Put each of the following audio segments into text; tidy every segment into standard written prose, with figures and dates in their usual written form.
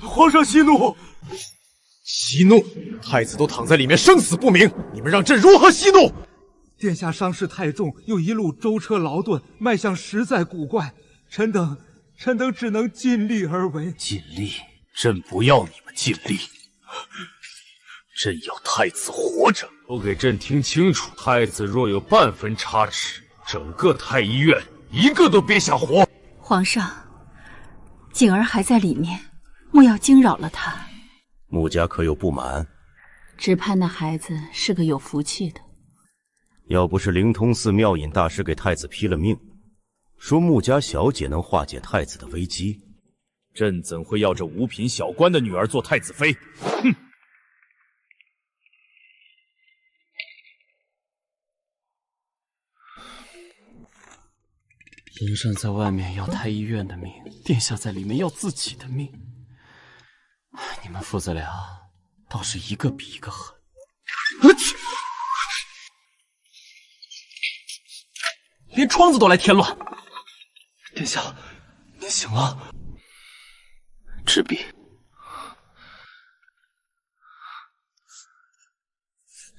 皇上息怒！息怒！太子都躺在里面，生死不明，你们让朕如何息怒？殿下伤势太重，又一路舟车劳顿，脉象实在古怪。臣等只能尽力而为。尽力？朕不要你们尽力，朕要太子活着。都给朕听清楚！太子若有半分差池，整个太医院一个都别想活！皇上，景儿还在里面，莫要惊扰了她。穆家可有不满？只盼那孩子是个有福气的。要不是灵通寺妙隐大师给太子批了命，说穆家小姐能化解太子的危机，朕怎会要这五品小官的女儿做太子妃？哼！皇上在外面要太医院的命，殿下在里面要自己的命。你们父子俩倒是一个比一个狠。连窗子都来添乱。殿下，您醒了。赤壁，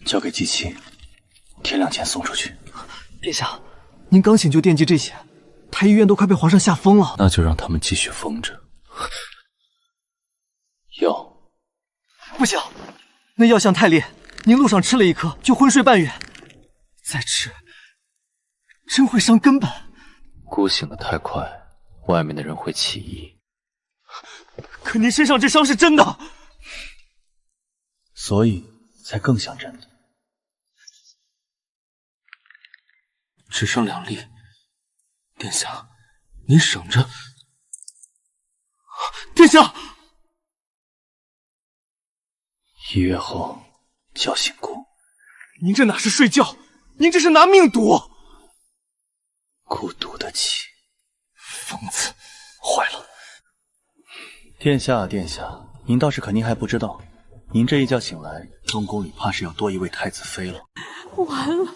交给姬妻，天亮前送出去。殿下，您刚醒就惦记这些，太医院都快被皇上吓疯了。那就让他们继续疯着。药，不行，那药效太烈，您路上吃了一颗就昏睡半月，再吃真会伤根本。姑醒得太快，外面的人会起疑。可您身上这伤是真的，所以才更像真的。只剩2粒，殿下，您省着。殿下1月后叫醒姑。您这哪是睡觉，您这是拿命赌。姑赌得起。疯子，坏了！殿下，殿下，您倒是肯定还不知道，您这一觉醒来，东宫里怕是要多一位太子妃了。完了，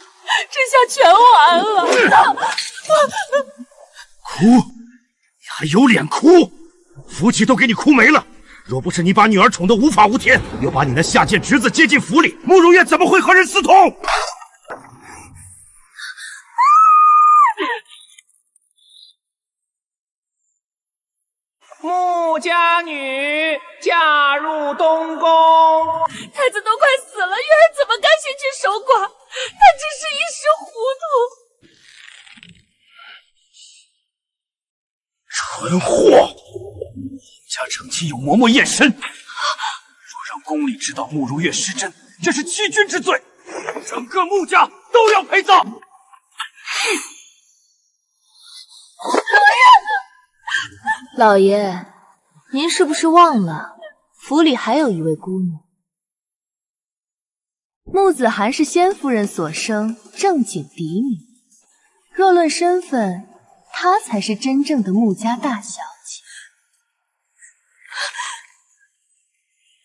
这下全完了！哭？你还有脸哭？福气都给你哭没了！若不是你把女儿宠得无法无天，又把你那下贱侄子接进府里，慕如月怎么会和人私通？穆家女嫁入东宫，太子都快死了，月儿怎么甘心去守寡？他只是一时糊涂。蠢货！家成亲有嬷嬷验身，若让宫里知道慕如月失真，这是欺君之罪，整个穆家都要陪葬。老爷，您是不是忘了，府里还有一位姑娘？穆子涵是先夫人所生，正经嫡女。若论身份，她才是真正的穆家大小姐。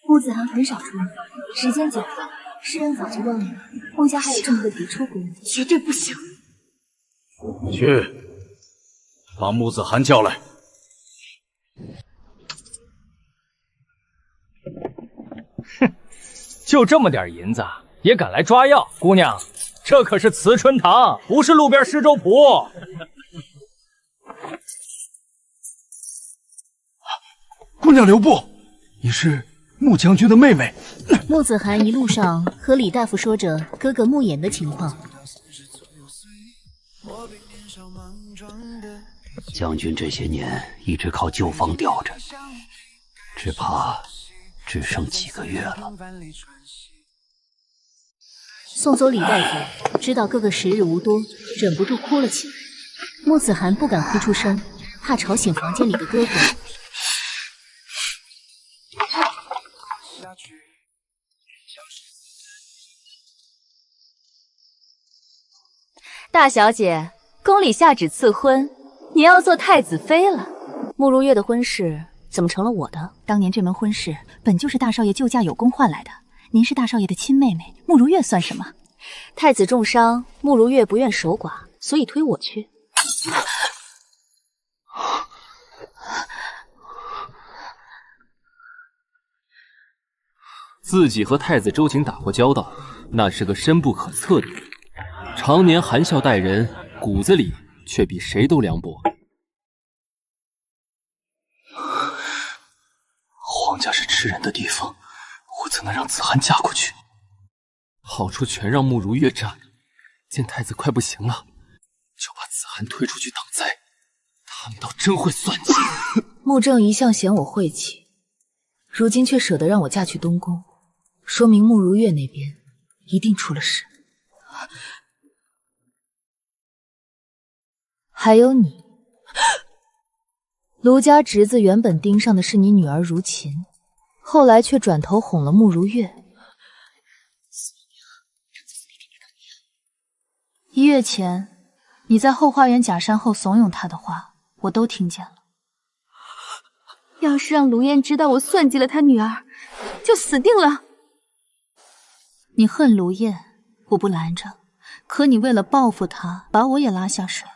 穆子涵很少出门，时间久了，世人早就忘了穆家还有这么个嫡出姑娘。绝对不行！去，把穆子涵叫来。哼，就这么点银子也敢来抓药？姑娘，这可是慈春堂，不是路边施粥铺。姑娘留步，你是穆将军的妹妹。穆子涵一路上和李大夫说着哥哥穆衍的情况。将军这些年一直靠旧房吊着，只怕只剩几个月了。送走李大夫，知道哥哥时日无多，忍不住哭了起来。穆子涵不敢哭出声，怕吵醒房间里的哥哥。大小姐，宫里下旨赐婚，你要做太子妃了。慕如月的婚事怎么成了我的？当年这门婚事本就是大少爷救驾有功换来的，您是大少爷的亲妹妹，慕如月算什么？太子重伤，慕如月不愿守寡，所以推我去。自己和太子周景打过交道，那是个深不可测的人，常年含笑待人，骨子里却比谁都凉薄。皇家是吃人的地方，我怎能让子涵嫁过去？好处全让慕如月占，见太子快不行了，就把子涵推出去挡灾。他们倒真会算计。穆正一向嫌我晦气，如今却舍得让我嫁去东宫，说明慕如月那边一定出了事。还有你，卢家侄子原本盯上的是你女儿如琴，后来却转头哄了慕如月。1月前，你在后花园假山后怂恿他的话，我都听见了。要是让卢燕知道我算计了他女儿，就死定了。你恨卢燕，我不拦着，可你为了报复他，把我也拉下水，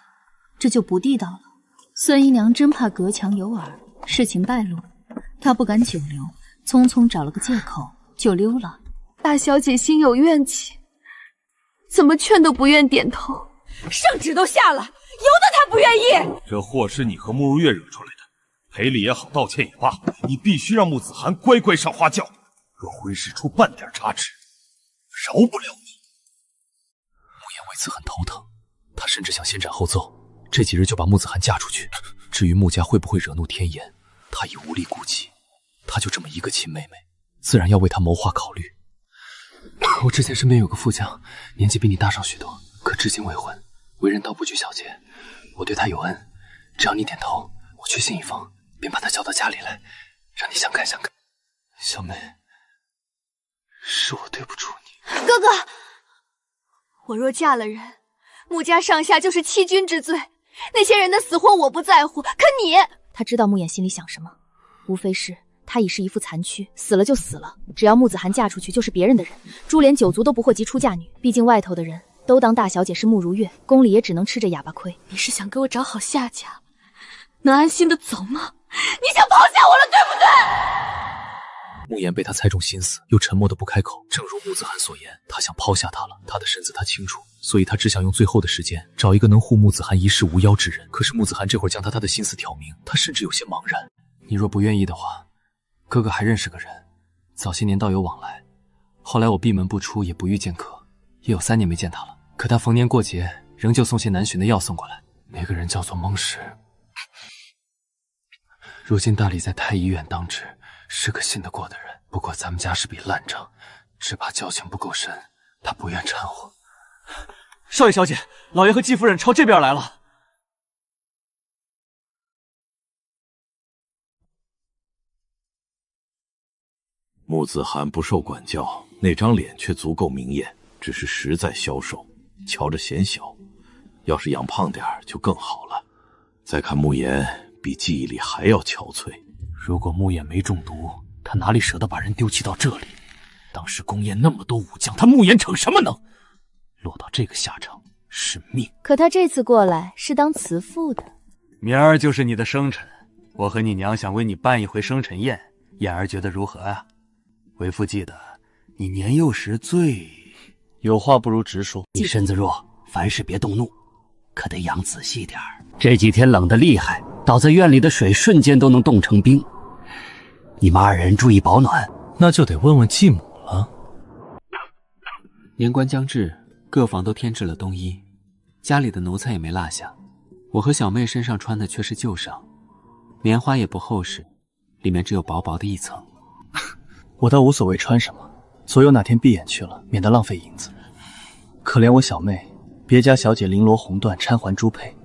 这就不地道了。孙姨娘真怕隔墙有耳，事情败露，她不敢久留，匆匆找了个借口就溜了。大小姐心有怨气，怎么劝都不愿点头，圣旨都下了，由得她不愿意。这祸是你和慕如月惹出来的，赔礼也好，道歉也罢，你必须让穆子涵乖乖上花轿。若婚事出半点差池，饶不了你。穆言为此很头疼，他甚至想先斩后奏，这几日就把穆子涵嫁出去。至于穆家会不会惹怒天颜，他已无力顾及。他就这么一个亲妹妹，自然要为他谋划考虑。我之前身边有个副将，年纪比你大上许多，可至今未婚，为人倒不拘小节。我对他有恩，只要你点头，我去信一封，便把他叫到家里来，让你相看相看。小妹，是我对不住你。哥哥，我若嫁了人，穆家上下就是欺君之罪。那些人的死活我不在乎，可你……他知道穆衍心里想什么，无非是他已是一副残躯，死了就死了，只要穆子涵嫁出去就是别人的人。株连九族都不祸及出嫁女，毕竟外头的人都当大小姐是慕如月，宫里也只能吃着哑巴亏。你是想给我找好下家，能安心的走吗？你想抛下我了，对不对？穆言被他猜中心思，又沉默的不开口。正如穆子涵所言，他想抛下他了，他的身子他清楚，所以他只想用最后的时间找一个能护穆子涵一世无夭之人。可是穆子涵这会儿将他的心思挑明，他甚至有些茫然。你若不愿意的话，哥哥还认识个人，早些年倒有往来，后来我闭门不出，也不遇见客，也有3年没见他了。可他逢年过节仍旧送些难寻的药送过来。那个人叫做蒙氏，如今大理在太医院当值，是个信得过的人。不过咱们家是笔烂账，只怕交情不够深，他不愿掺和。少爷小姐，老爷和季夫人朝这边来了。穆子涵不受管教，那张脸却足够明艳，只是实在消瘦，瞧着显小。要是养胖点就更好了。再看穆言，比记忆里还要憔悴。如果穆衍没中毒，他哪里舍得把人丢弃到这里？当时宫宴那么多武将，他穆衍逞什么能？落到这个下场是命。可他这次过来是当慈父的。明儿就是你的生辰，我和你娘想为你办一回生辰宴，燕儿觉得如何呀？为父记得你年幼时最……有话不如直说。你身子弱，凡事别动怒，可得养仔细点儿。这几天冷得厉害，倒在院里的水瞬间都能冻成冰。你们2人注意保暖。那就得问问继母了。年关将至，各房都添置了冬衣，家里的奴才也没落下。我和小妹身上穿的却是旧裳，棉花也不厚实，里面只有薄薄的一层。我倒无所谓穿什么，左右哪天闭眼去了，免得浪费银子。可怜我小妹，别家小姐绫罗红缎掺环珠佩，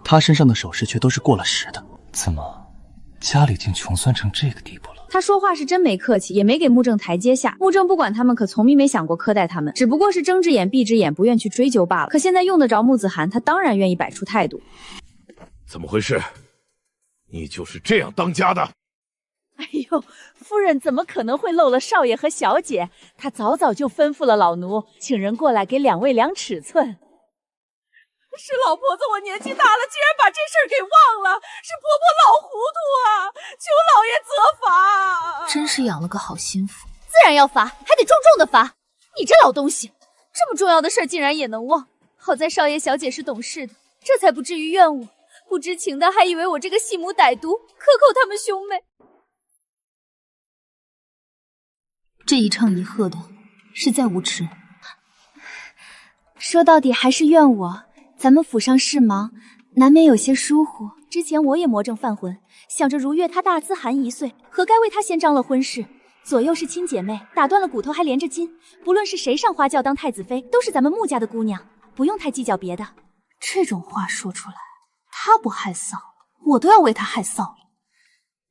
她身上的首饰却都是过了时的。怎么，家里竟穷酸成这个地步了？他说话是真没客气，也没给穆正台阶下。穆正不管他们，可从没想过苛待他们，只不过是睁只眼闭只眼，不愿去追究罢了。可现在用得着穆子涵，他当然愿意摆出态度。怎么回事？你就是这样当家的？哎呦，夫人怎么可能会漏了少爷和小姐？她早早就吩咐了老奴，请人过来给2位量尺寸。是老婆子，我年纪大了，竟然把这事儿给忘了，是婆婆老糊涂啊！求老爷责罚。真是养了个好心腹。自然要罚，还得重重的罚。你这老东西，这么重要的事竟然也能忘。好在少爷小姐是懂事的，这才不至于怨我。不知情的还以为我这个细母歹毒，克扣他们兄妹。这一唱一和的，实在无耻。说到底还是怨我，咱们府上事忙，难免有些疏忽。之前我也魔怔犯浑，想着如月她大自寒1岁，何该为她先张了婚事？左右是亲姐妹，打断了骨头还连着筋，不论是谁上花轿当太子妃，都是咱们穆家的姑娘，不用太计较别的。这种话说出来，他不害臊，我都要为他害臊了。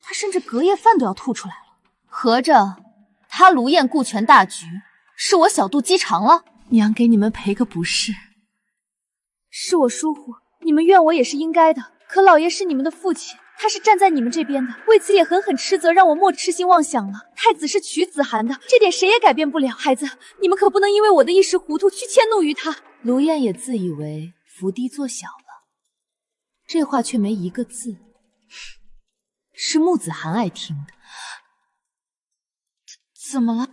他甚至隔夜饭都要吐出来了。合着他卢燕顾全大局，是我小肚鸡肠了？娘给你们赔个不是。是我疏忽，你们怨我也是应该的。可老爷是你们的父亲，他是站在你们这边的，为此也狠狠斥责，让我莫痴心妄想了。太子是娶子涵的，这点谁也改变不了。孩子，你们可不能因为我的一时糊涂去迁怒于他。卢燕也自以为伏低做小了，这话却没一个字是穆子涵爱听的。怎么了？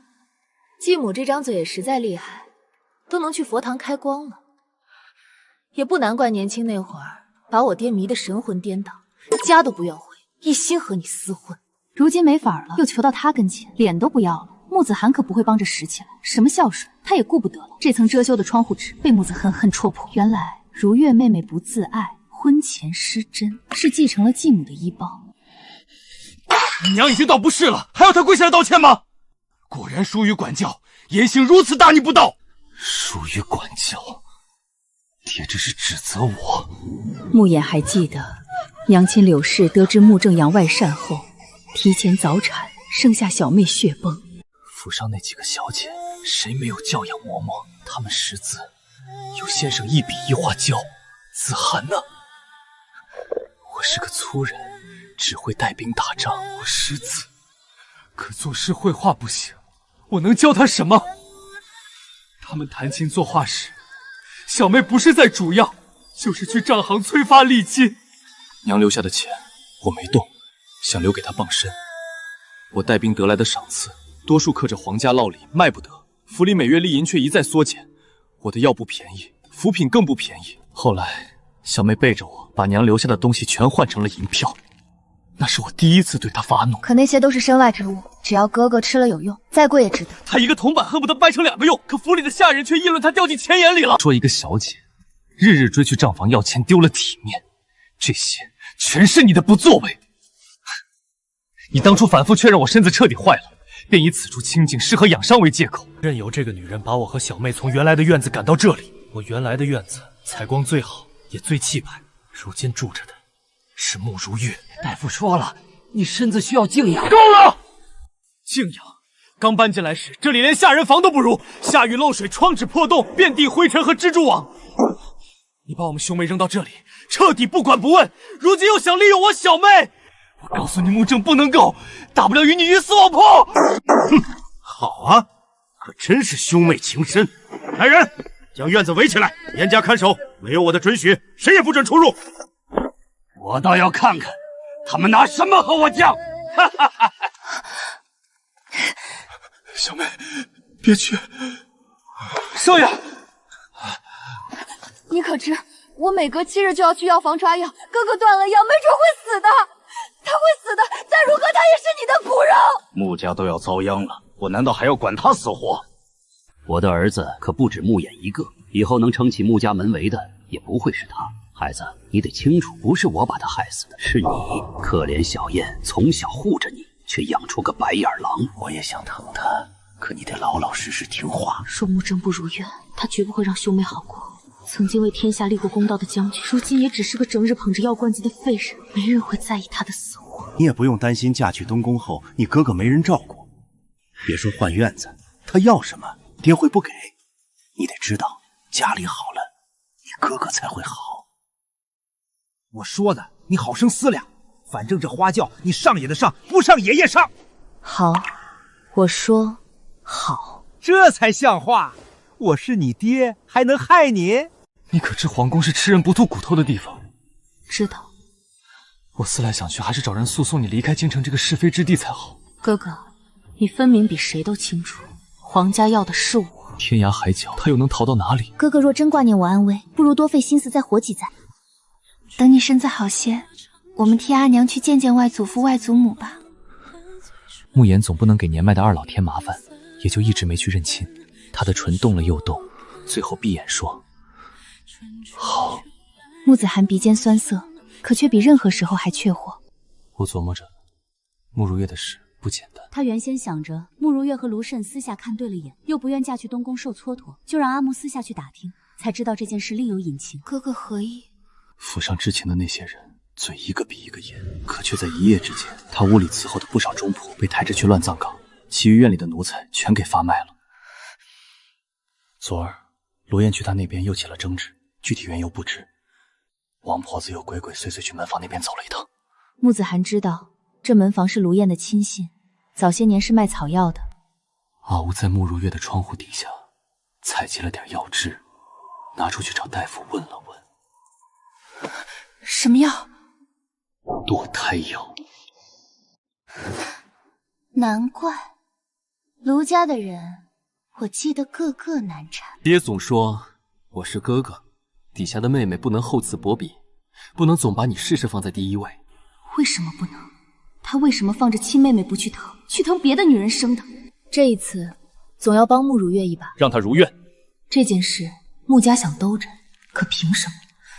继母这张嘴也实在厉害，都能去佛堂开光了。也不难怪年轻那会儿把我爹迷得神魂颠倒，家都不愿回，一心和你厮混。如今没法了，又求到他跟前，脸都不要了。穆子涵可不会帮着拾起来，什么孝顺他也顾不得了。这层遮羞的窗户纸被穆子狠狠戳破，原来如月妹妹不自爱，婚前失贞，是继承了继母的衣包。娘已经到不是了，还要她跪下来道歉吗？果然疏于管教，言行如此大逆不道。疏于管教，爹这是指责我。穆衍还记得，娘亲柳氏得知穆正阳外善后，提前早产，生下小妹血崩。府上那几个小姐，谁没有教养嬷嬷？她们识字，有先生一笔一画教。子涵呢？我是个粗人，只会带兵打仗。我识字，可作诗绘画不行，我能教他什么？他们弹琴作画时，小妹不是在煮药，就是去账行催发利金。娘留下的钱我没动，想留给她傍身。我带兵得来的赏赐，多数刻着皇家烙礼，卖不得。府里每月利银却一再缩减，我的药不便宜，辅品更不便宜。后来小妹背着我，把娘留下的东西全换成了银票，那是我第一次对她发怒。可那些都是身外之物，只要哥哥吃了有用，再贵也值得。他一个铜板恨不得掰成2个用，可府里的下人却议论他掉进钱眼里了。说一个小姐日日追去账房要钱，丢了体面，这些全是你的不作为。你当初反复确认我身子彻底坏了，便以此处清静适合养伤为借口，任由这个女人把我和小妹从原来的院子赶到这里。我原来的院子采光最好，也最气派，如今住着的是穆如月。大夫说了，你身子需要静养。够了！静养？刚搬进来时，这里连下人房都不如，下雨漏水，窗纸破洞，遍地灰尘和蜘蛛网。你把我们兄妹扔到这里，彻底不管不问，如今又想利用我小妹。我告诉你，穆正不能够，大不了与你鱼死网破。哼，好啊，可真是兄妹情深。来人，将院子围起来，严加看守，没有我的准许，谁也不准出入。我倒要看看他们拿什么和我犟！哈哈哈！小妹，别去！少爷，你可知我每隔7日就要去药房抓药，哥哥断了药，没准会死的。他会死的，再如何他也是你的骨肉。穆家都要遭殃了，我难道还要管他死活？我的儿子可不止穆衍一个，以后能撑起穆家门楣的也不会是他。孩子，你得清楚，不是我把他害死的，是你。可怜小燕从小护着你，却养出个白眼狼。我也想疼他，可你得老老实实听话。说穆正不如愿，他绝不会让兄妹好过。曾经为天下立过公道的将军，如今也只是个整日捧着药罐子的废人，没人会在意他的死活。你也不用担心嫁去东宫后，你哥哥没人照顾。别说换院子，他要什么，爹会不给。你得知道，家里好了，你哥哥才会好。我说的，你好生思量。反正这花轿，你上也得上，不上也也上。好，我说好，这才像话。我是你爹，还能害你？你可知皇宫是吃人不吐骨头的地方？知道。我思来想去，还是找人诉讼你离开京城这个是非之地才好。哥哥，你分明比谁都清楚，皇家要的是我。天涯海角，他又能逃到哪里？哥哥若真挂念我安危，不如多费心思再活几载。等你身子好些，我们替阿娘去见见外祖父外祖母吧。慕言总不能给年迈的二老添麻烦，也就一直没去认亲。他的唇动了又动，最后闭眼说：“好。”穆子涵鼻尖酸涩，可却比任何时候还确火。我琢磨着，慕如月的事不简单。他原先想着慕如月和卢慎私下看对了眼，又不愿嫁去东宫受蹉跎，就让阿木私下去打听，才知道这件事另有隐情。哥哥何意？府上之前的那些人，嘴一个比一个严，可却在一夜之间，他屋里伺候的不少中仆被抬着去乱葬岗，其余院里的奴才全给发卖了。昨儿罗燕去他那边又起了争执，具体缘由不知。王婆子又鬼鬼祟祟去门房那边走了一趟。穆子涵知道这门房是卢燕的亲信，早些年是卖草药的。阿吴在慕如月的窗户底下采集了点药汁，拿出去找大夫问了问。什么药？堕胎药。难怪卢家的人，我记得个个难缠。爹总说我是哥哥，底下的妹妹不能厚此薄彼，不能总把你事事放在第一位。为什么不能？他为什么放着亲妹妹不去疼，去疼别的女人生的？这一次总要帮慕如月一把，让她如愿。这件事穆家想兜着，可凭什么？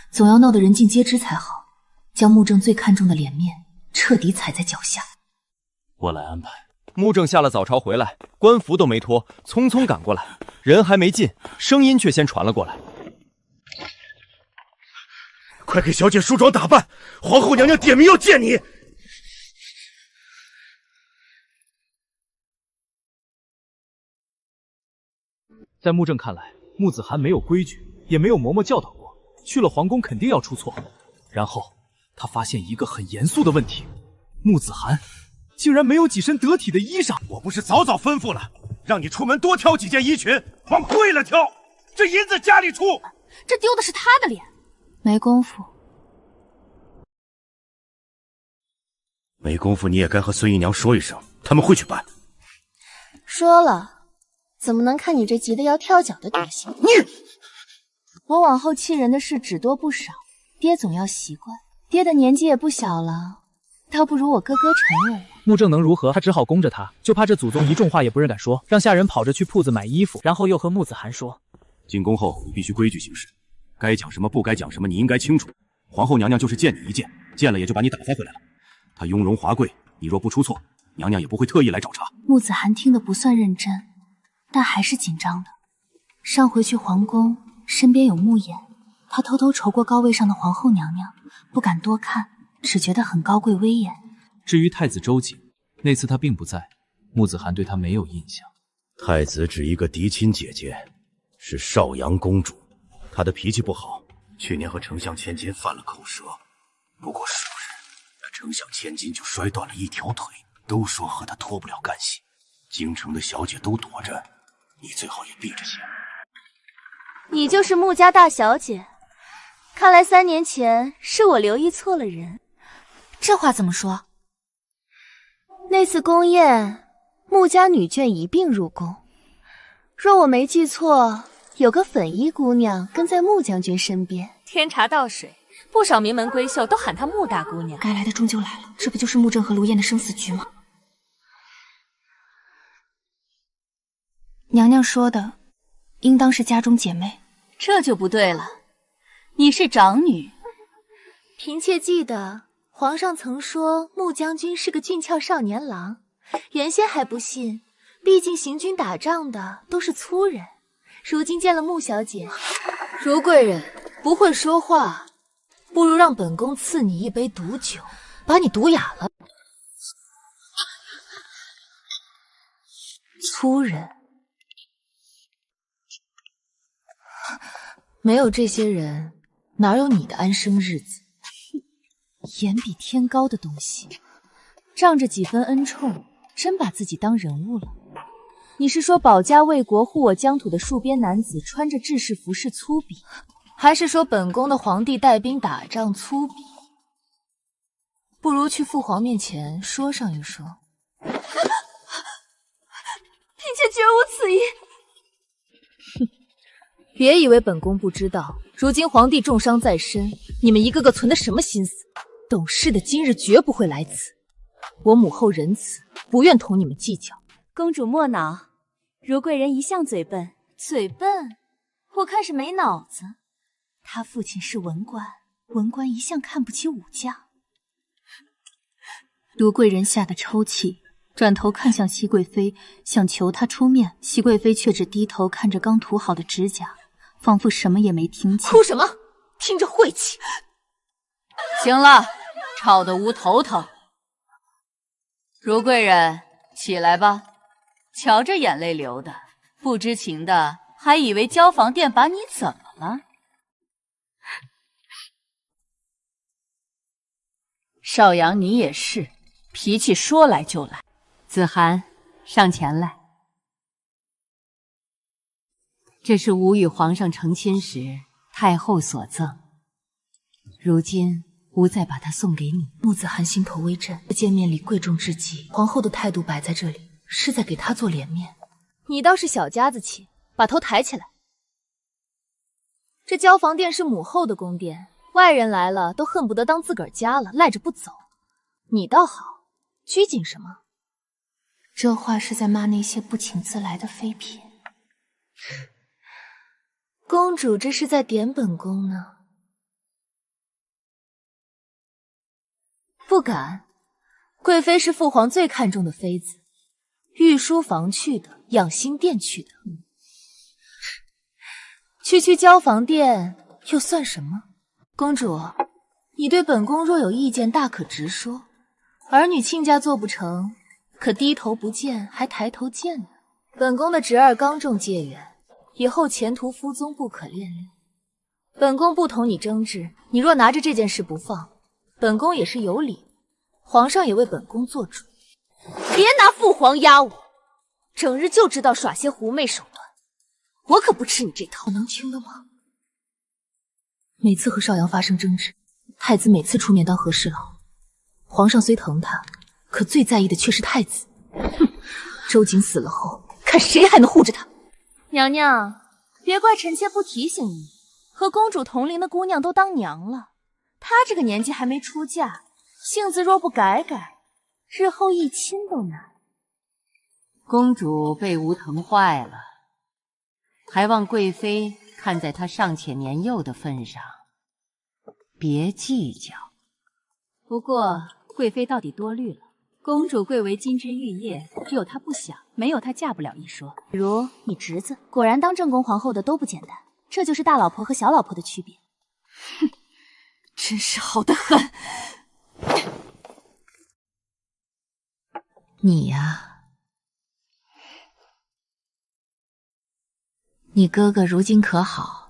总要闹得人尽皆知才好，将穆正最看重的脸面彻底踩在脚下。我来安排。穆正下了早朝回来，官服都没脱，匆匆赶过来，人还没进，声音却先传了过来。快给小姐梳妆打扮，皇后娘娘点名要见你。在穆正看来，穆子涵没有规矩，也没有嬷嬷教导过，去了皇宫肯定要出错。然后他发现一个很严肃的问题：穆子涵竟然没有几身得体的衣裳。我不是早早吩咐了，让你出门多挑几件衣裙，往贵了挑，这银子家里出。这丢的是他的脸。没功夫。没功夫，你也该和孙姨娘说一声，他们会去办。说了，怎么能看你这急得要跳脚的德行？我往后气人的事只多不少，爹总要习惯。爹的年纪也不小了，倒不如我哥哥沉稳。穆正能如何？他只好供着他，就怕这祖宗一众话也不认敢说，让下人跑着去铺子买衣服，然后又和穆子涵说：进宫后你必须规矩行事，该讲什么不该讲什么，你应该清楚。皇后娘娘就是见你一见，见了也就把你打发回来了。她雍容华贵，你若不出错，娘娘也不会特意来找茬。穆子涵听得不算认真，但还是紧张的。上回去皇宫，身边有穆言，他偷偷瞅过高位上的皇后娘娘，不敢多看，只觉得很高贵威严。至于太子周瑾，那次他并不在，穆子涵对他没有印象。太子只一个嫡亲姐姐，是少阳公主，她的脾气不好，去年和丞相千金犯了口舌，不过数日，那丞相千金就摔断了一条腿，都说和她脱不了干系。京城的小姐都躲着，你最好也避着些。你就是穆家大小姐，看来3年前是我留意错了人。这话怎么说？那次宫宴，穆家女眷一并入宫，若我没记错，有个粉衣姑娘跟在穆将军身边。天茶倒水，不少名门闺秀都喊她穆大姑娘。该来的终究来了，这不就是穆正和卢燕的生死局吗？娘娘说的，应当是家中姐妹。这就不对了，你是长女。嫔妾记得皇上曾说穆将军是个俊俏少年郎，原先还不信，毕竟行军打仗的都是粗人。如今见了穆小姐，如贵人不会说话，不如让本宫赐你一杯毒酒，把你毒哑了。粗人，没有这些人，哪有你的安生日子？眼比天高的东西，仗着几分恩宠，真把自己当人物了。你是说保家卫国、护我疆土的戍边男子穿着制式服饰粗鄙，还是说本宫的皇帝带兵打仗粗鄙？不如去父皇面前说上一说。绝无此意。哼，别以为本宫不知道，如今皇帝重伤在身，你们一个个存的什么心思？懂事的今日绝不会来此。我母后仁慈，不愿同你们计较。公主莫恼，如贵人一向嘴笨。嘴笨？我看是没脑子。他父亲是文官，文官一向看不起武将。卢贵人吓得抽泣，转头看向熹贵妃，想求她出面。熹贵妃却只低头看着刚涂好的指甲，仿佛什么也没听见。哭什么？听着晦气。行了，吵得无头疼。如贵人，起来吧。瞧这眼泪流的，不知情的还以为交房殿把你怎么了。少阳，你也是，脾气说来就来。子涵，上前来。这是吾与皇上成亲时太后所赠，如今吾再把它送给你。穆子涵心头微震，见面礼贵重之极，皇后的态度摆在这里，是在给她做脸面。你倒是小家子气，把头抬起来。这交房殿是母后的宫殿，外人来了都恨不得当自个儿家了，赖着不走。你倒好，拘谨什么？这话是在骂那些不请自来的妃嫔。公主这是在点本宫呢。不敢，贵妃是父皇最看重的妃子，御书房去的，养心殿去的，区交房殿又算什么？公主，你对本宫若有意见，大可直说。儿女亲家做不成，可低头不见还抬头见呢。本宫的侄儿刚中解元，以后前途夫宗不可恋恋。本宫不同你争执，你若拿着这件事不放，本宫也是有理，皇上也为本宫做主。别拿父皇压我，整日就知道耍些狐媚手段，我可不吃你这套。能听的吗？每次和少阳发生争执，太子每次出面当和事佬。皇上虽疼他，可最在意的却是太子。哼，周瑾死了后，看谁还能护着他。娘娘，别怪臣妾不提醒你，和公主同龄的姑娘都当娘了，她这个年纪还没出嫁，性子若不改改，日后一亲都难。公主被吾疼坏了，还望贵妃看在她尚且年幼的份上，别计较。不过贵妃到底多虑了，公主贵为金枝玉叶，只有她不想，没有她嫁不了一说。比如你侄子，果然当正宫皇后的都不简单，这就是大老婆和小老婆的区别。哼，真是好得很。你呀，你哥哥如今可好？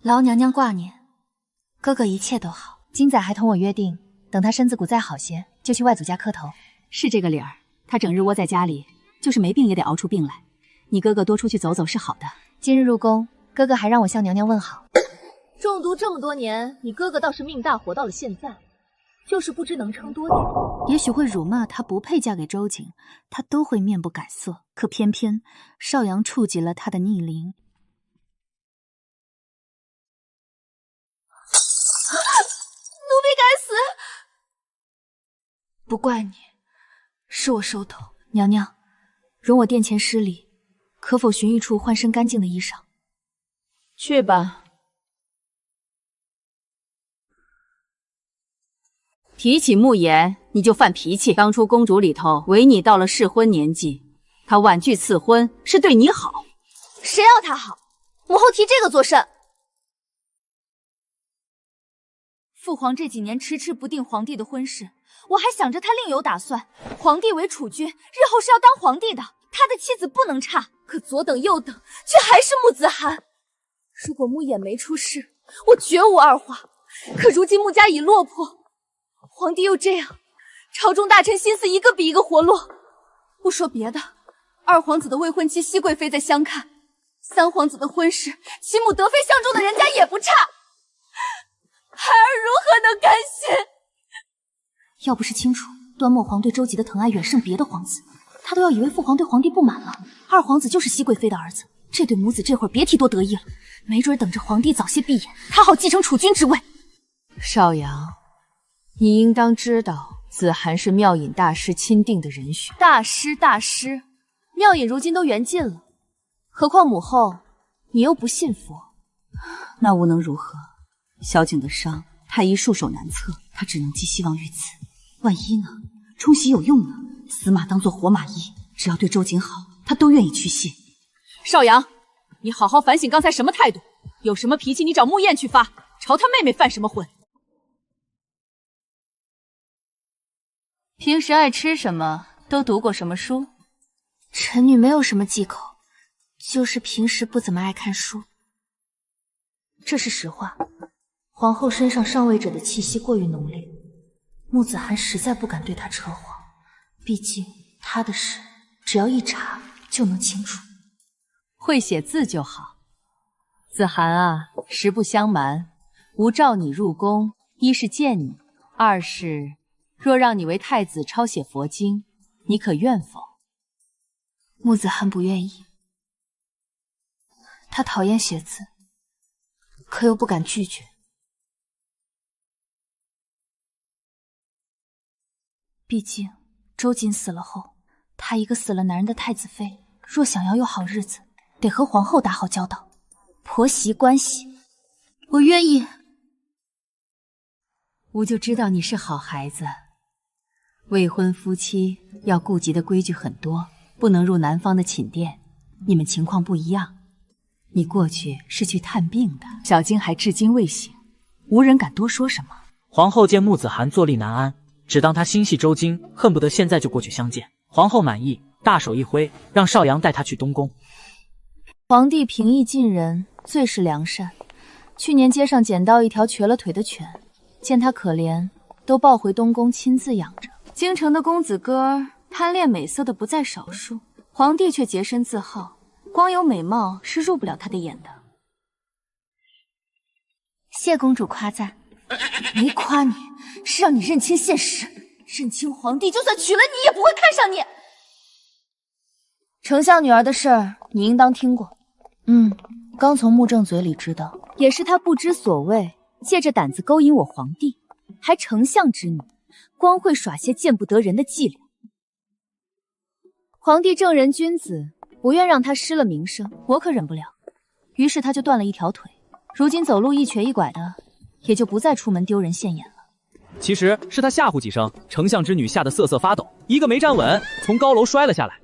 劳娘娘挂念，哥哥一切都好。金仔还同我约定，等他身子骨再好些，就去外祖家磕头。是这个理儿，他整日窝在家里，就是没病也得熬出病来。你哥哥多出去走走是好的。今日入宫，哥哥还让我向娘娘问好。中毒这么多年，你哥哥倒是命大，活到了现在，就是不知能撑多久。也许会辱骂他不配嫁给周瑾，他都会面不改色。可偏偏少阳触及了他的逆鳞。奴婢该死！不怪你，是我收头。娘娘，容我殿前失礼，可否寻一处换身干净的衣裳？去吧。提起慕言，你就犯脾气。当初公主里头唯你到了适婚年纪，她婉拒赐婚是对你好。谁要她好？母后提这个做甚？父皇这几年迟迟不定皇帝的婚事，我还想着他另有打算。皇帝为储君，日后是要当皇帝的，他的妻子不能差。可左等右等，却还是穆子涵。如果穆衍没出事，我绝无二话。可如今穆家已落魄，皇帝又这样，朝中大臣心思一个比一个活络。不说别的，二皇子的未婚妻熹贵妃在相看，三皇子的婚事，其母德妃相中的人家也不差。孩儿如何能甘心？要不是清楚端墨皇对周吉的疼爱远胜别的皇子，他都要以为父皇对皇帝不满了。二皇子就是熹贵妃的儿子，这对母子这会儿别提多得意了，没准等着皇帝早些闭眼，他好继承储君之位。少阳，你应当知道，子涵是妙隐大师钦定的人选。大师，妙隐如今都缘尽了，何况母后，你又不信佛。那无能如何？小景的伤，太医束手难策，他只能寄希望于此。万一呢？冲洗有用呢？死马当做活马医，只要对周景好，他都愿意去谢。少阳，你好好反省刚才什么态度，有什么脾气你找穆燕去发，朝他妹妹犯什么浑？平时爱吃什么，都读过什么书？臣女没有什么忌口，就是平时不怎么爱看书。这是实话。皇后身上上位者的气息过于浓烈，穆子涵实在不敢对她扯谎，毕竟她的事只要一查就能清楚。会写字就好。子涵啊，实不相瞒，吾召你入宫，一是见你，二是若让你为太子抄写佛经，你可愿否？穆子涵不愿意，他讨厌写字，可又不敢拒绝。毕竟周瑾死了后，他一个死了男人的太子妃，若想要有好日子，得和皇后打好交道，婆媳关系。我愿意。吾就知道你是好孩子。未婚夫妻要顾及的规矩很多，不能入男方的寝殿。你们情况不一样，你过去是去探病的，小晶还至今未醒，无人敢多说什么。皇后见穆子涵坐立难安，只当他心系周京，恨不得现在就过去相见。皇后满意，大手一挥，让少阳带他去东宫。皇帝平易近人，最是良善。去年街上捡到一条瘸了腿的犬，见他可怜，都抱回东宫亲自养着。京城的公子哥贪恋美色的不在少数，皇帝却洁身自好，光有美貌是入不了他的眼的。谢公主夸赞。没夸你，是让你认清现实，认清皇帝就算娶了你也不会看上你。丞相女儿的事儿你应当听过，刚从穆正嘴里知道，也是他不知所谓，借着胆子勾引我皇帝，还丞相之女，光会耍些见不得人的伎俩。皇帝正人君子，不愿让他失了名声，我可忍不了。于是他就断了一条腿，如今走路一瘸一拐的，也就不再出门丢人现眼了。其实是他吓唬几声，丞相之女吓得瑟瑟发抖，一个没站稳，从高楼摔了下来。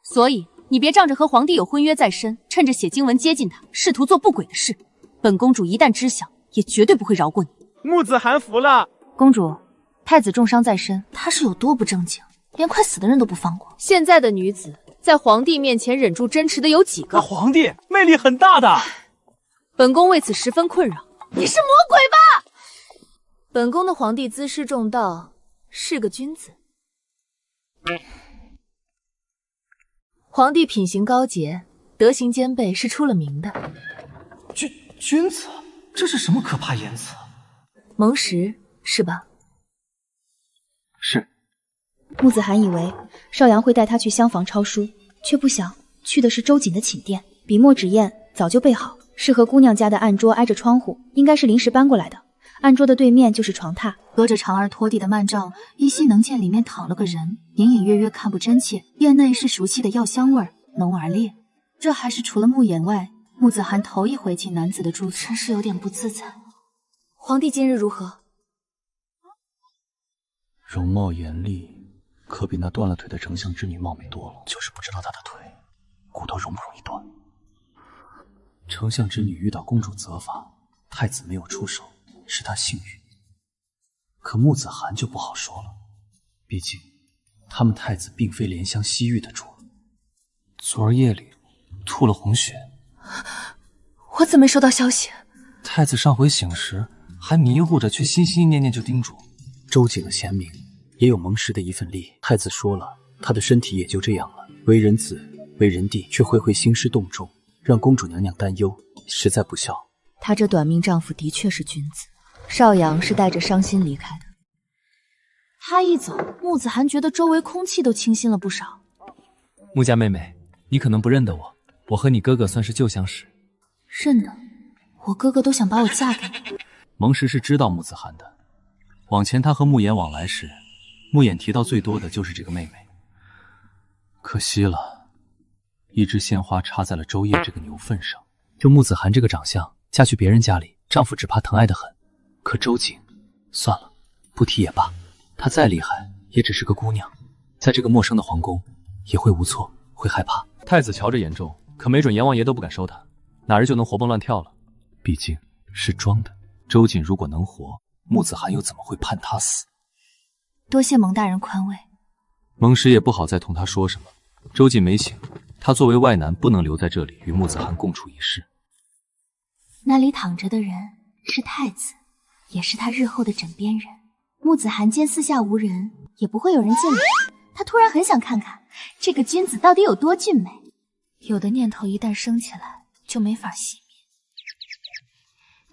所以你别仗着和皇帝有婚约在身，趁着写经文接近他，试图做不轨的事。本公主一旦知晓，也绝对不会饶过你。穆子涵服了。公主，太子重伤在身，他是有多不正经，连快死的人都不放过。现在的女子在皇帝面前忍住真持的有几个？皇帝魅力很大的，本宫为此十分困扰。你是魔鬼吧？本宫的皇帝姿师重道，是个君子。皇帝品行高洁，德行兼备，是出了名的。君子，这是什么可怕言辞？蒙识是吧？是。穆子涵以为少阳会带他去厢房抄书，却不想去的是周瑾的寝殿。笔墨纸砚早就备好，适合姑娘家的案桌挨着窗户，应该是临时搬过来的。案桌的对面就是床榻，隔着长而拖地的幔帐，依稀能见里面躺了个人，隐隐约约看不真切。院内是熟悉的药香味，浓而烈。这还是除了穆衍外，穆子涵头一回进男子的住处，臣是有点不自在。皇帝今日如何？容貌严厉，可比那断了腿的丞相之女貌美多了。就是不知道她的腿骨头容不容易断。丞相之女遇到公主责罚，太子没有出手，是她幸运。可穆子涵就不好说了，毕竟他们太子并非怜香惜玉的主。昨儿夜里吐了红血，我怎么没收到消息？太子上回醒时还迷糊着，却心心念念就叮嘱周瑾的贤明，也有蒙氏的一份力。太子说了，他的身体也就这样了。为人子，为人弟，却会兴师动众，让公主娘娘担忧，实在不孝。她这短命丈夫的确是君子，少阳是带着伤心离开的。他一走，穆子涵觉得周围空气都清新了不少。穆家妹妹，你可能不认得我，我和你哥哥算是旧相识。认得，我哥哥都想把我嫁给你。蒙石是知道穆子涵的，往前他和穆言往来时，穆言提到最多的就是这个妹妹。可惜了，一枝鲜花插在了周叶这个牛粪上。就穆子涵这个长相，嫁去别人家里，丈夫只怕疼爱得很。可周瑾，算了，不提也罢。她再厉害，也只是个姑娘，在这个陌生的皇宫，也会无措，会害怕。太子瞧着严重，可没准阎王爷都不敢收她，哪日就能活蹦乱跳了。毕竟是装的。周瑾如果能活，穆子涵又怎么会判他死？多谢蒙大人宽慰。蒙石也不好再同他说什么。周瑾没醒，他作为外男不能留在这里与穆子涵共处一室。那里躺着的人是太子，也是他日后的枕边人。穆子涵见四下无人，也不会有人进来。他突然很想看看这个君子到底有多俊美。有的念头一旦升起来，就没法熄灭。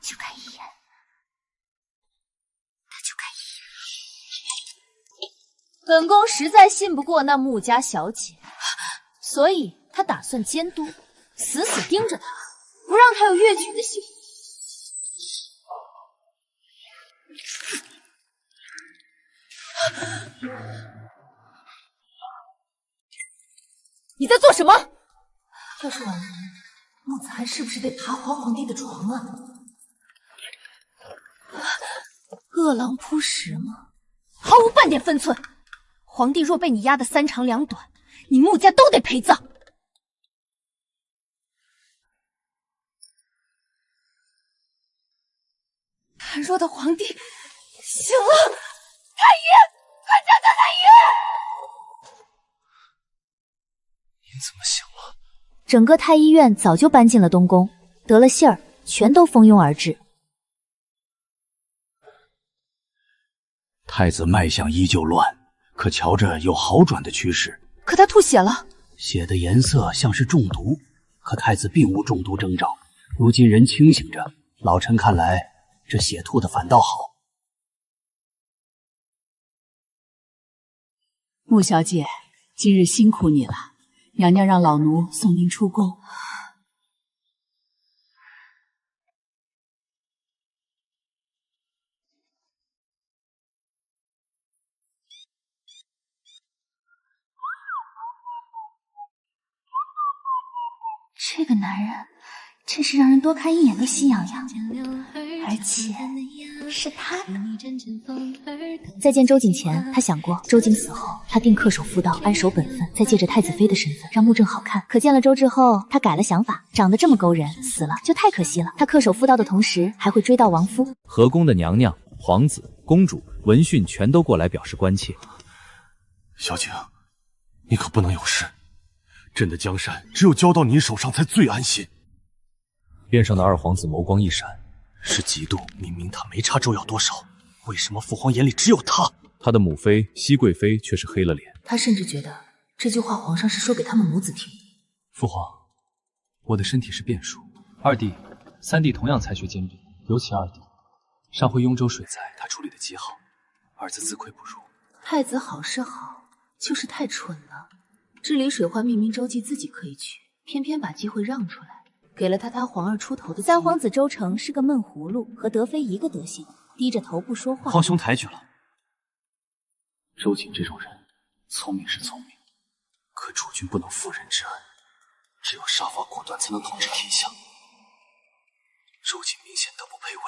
就看一眼，他就看一眼。本宫实在信不过那穆家小姐，所以他打算监督，死死盯着她，不让她有越矩的行为。你在做什么？要是晚了，穆子涵是不是得爬皇帝的床啊？饿狼扑食吗？毫无半点分寸。皇帝若被你压得三长两短，你穆家都得陪葬。孱弱的皇帝，醒了！太医，快叫叫太医！您怎么醒了？整个太医院早就搬进了东宫，得了信儿，全都蜂拥而至。太子脉象依旧乱，可瞧着有好转的趋势。可他吐血了，血的颜色像是中毒，可太子并无中毒征兆。如今人清醒着，老臣看来这血吐的反倒好。穆小姐，今日辛苦你了，娘娘让老奴送您出宫。这个男人真是让人多看一眼都心痒痒，而且是他的。在见周瑾前，他想过周瑾死后，他定恪守妇道，安守本分，再借着太子妃的身份让穆正好看。可见了周之后，他改了想法，长得这么勾人，死了就太可惜了。他恪守妇道的同时，还会追悼亡夫。河宫的娘娘、皇子、公主、闻讯全都过来表示关切。小景，你可不能有事。朕的江山只有交到你手上才最安心。边上的二皇子眸光一闪，是嫉妒。明明他没差周耀多少，为什么父皇眼里只有他？他的母妃熹贵妃却是黑了脸。他甚至觉得这句话皇上是说给他们母子听的。父皇，我的身体是变数，二弟、三弟同样才学兼备，尤其二弟，上回雍州水灾他处理得极好，儿子自愧不如。太子好是好，就是太蠢了。治理水患，明明周忌自己可以去，偏偏把机会让出来，给了他皇儿出头的机会。三皇子周成是个闷葫芦，和德妃一个德行，低着头不说话。皇兄抬举了。周瑾这种人，聪明是聪明，可主君不能妇人之恩，只有杀伐果断才能统治天下。周瑾明显德不配位，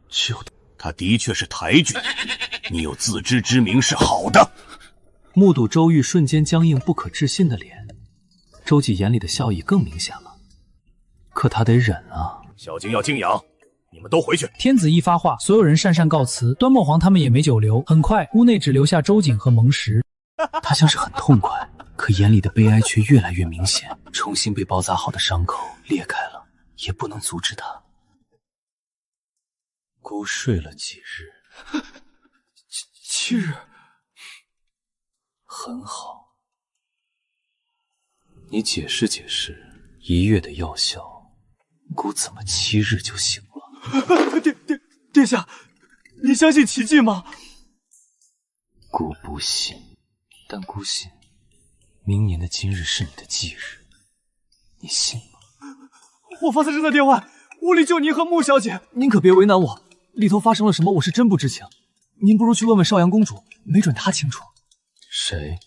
只有他的确是抬举你，有自知之明是好的。目睹周玉瞬间僵硬不可置信的脸，周瑾眼里的笑意更明显了。可他得忍啊！小景要静养，你们都回去。天子一发话，所有人讪讪告辞。端木皇他们也没久留，很快屋内只留下周瑾和蒙石。他像是很痛快，可眼里的悲哀却越来越明显。重新被包扎好的伤口裂开了，也不能阻止他。孤睡了几日，7日。很好，你解释解释，1月的药效，姑怎么7日就醒了？殿下，你相信奇迹吗？姑不信，但姑信，明年的今日是你的忌日，你信吗？我方才正在殿外，无力救您和穆小姐，您可别为难我。里头发生了什么，我是真不知情。您不如去问问少阳公主，没准她清楚。谁？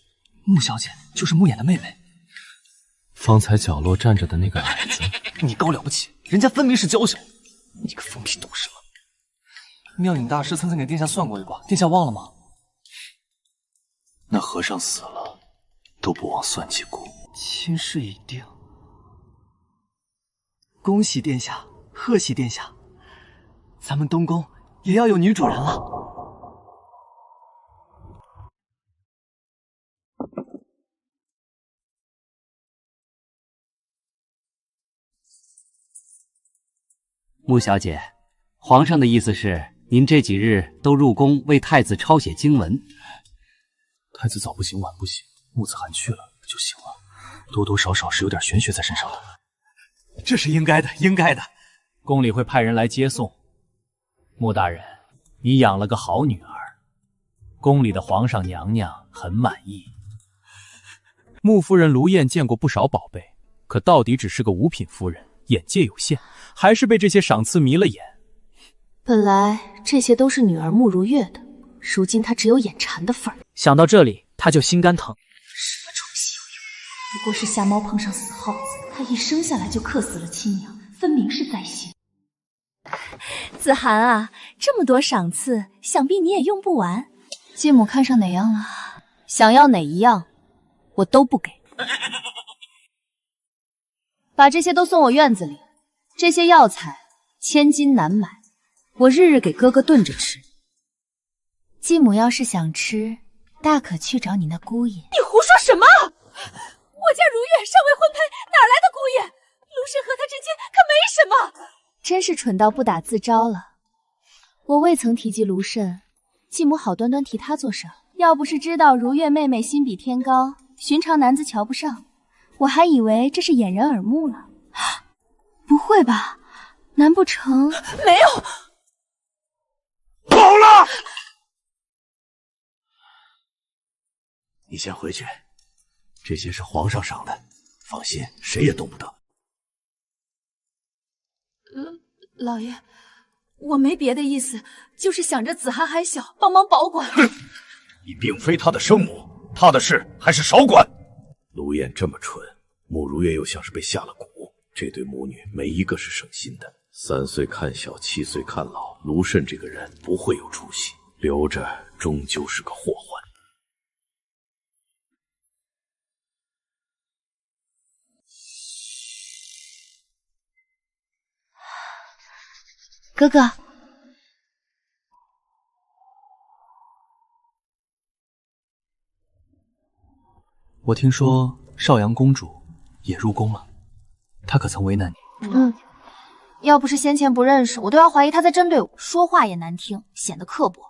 穆小姐，就是穆衍的妹妹。方才角落站着的那个矮子，你高了不起，人家分明是娇小。你个疯批毒蛇！妙影大师曾给殿下算过一卦，殿下忘了吗？那和尚死了，都不忘算计姑。亲事已定。恭喜殿下，贺喜殿下，咱们东宫也要有女主人了。穆小姐，皇上的意思是，您这几日都入宫为太子抄写经文。太子早不行晚不行，穆子涵去了就行了，多多少少是有点玄学在身上的。这是应该的，应该的。宫里会派人来接送。穆大人，你养了个好女儿，宫里的皇上娘娘很满意。穆夫人卢燕见过不少宝贝，可到底只是个五品夫人，眼界有限，还是被这些赏赐迷了眼。本来这些都是女儿慕如月的，如今她只有眼馋的份儿。想到这里，他就心肝疼。什么宠媳妇？不过是瞎猫碰上死耗子，他一生下来就克死了亲娘，分明是灾星。子涵啊，这么多赏赐，想必你也用不完。继母看上哪样了？想要哪一样，我都不给。把这些都送我院子里，这些药材千金难买，我日日给哥哥炖着吃。继母要是想吃，大可去找你那姑爷。你胡说什么？我家如月尚未婚配，哪来的姑爷？卢氏和他之间可没什么。真是蠢到不打自招了。我未曾提及卢慎，继母好端端提他做甚？要不是知道如月妹妹心比天高，寻常男子瞧不上，我还以为这是掩人耳目了。不会吧？难不成没有？跑了！你先回去，这些是皇上赏的，放心，谁也动不得。老爷，我没别的意思，就是想着子涵还小，帮忙保管。你并非他的生母，他的事还是少管。卢燕这么蠢，慕如月又像是被下了蛊，这对母女没一个是省心的。3岁看小，7岁看老，卢慎这个人不会有出息，留着终究是个祸患。哥哥，我听说少阳公主也入宫了，她可曾为难你？要不是先前不认识，我都要怀疑他在针对我，说话也难听，显得刻薄。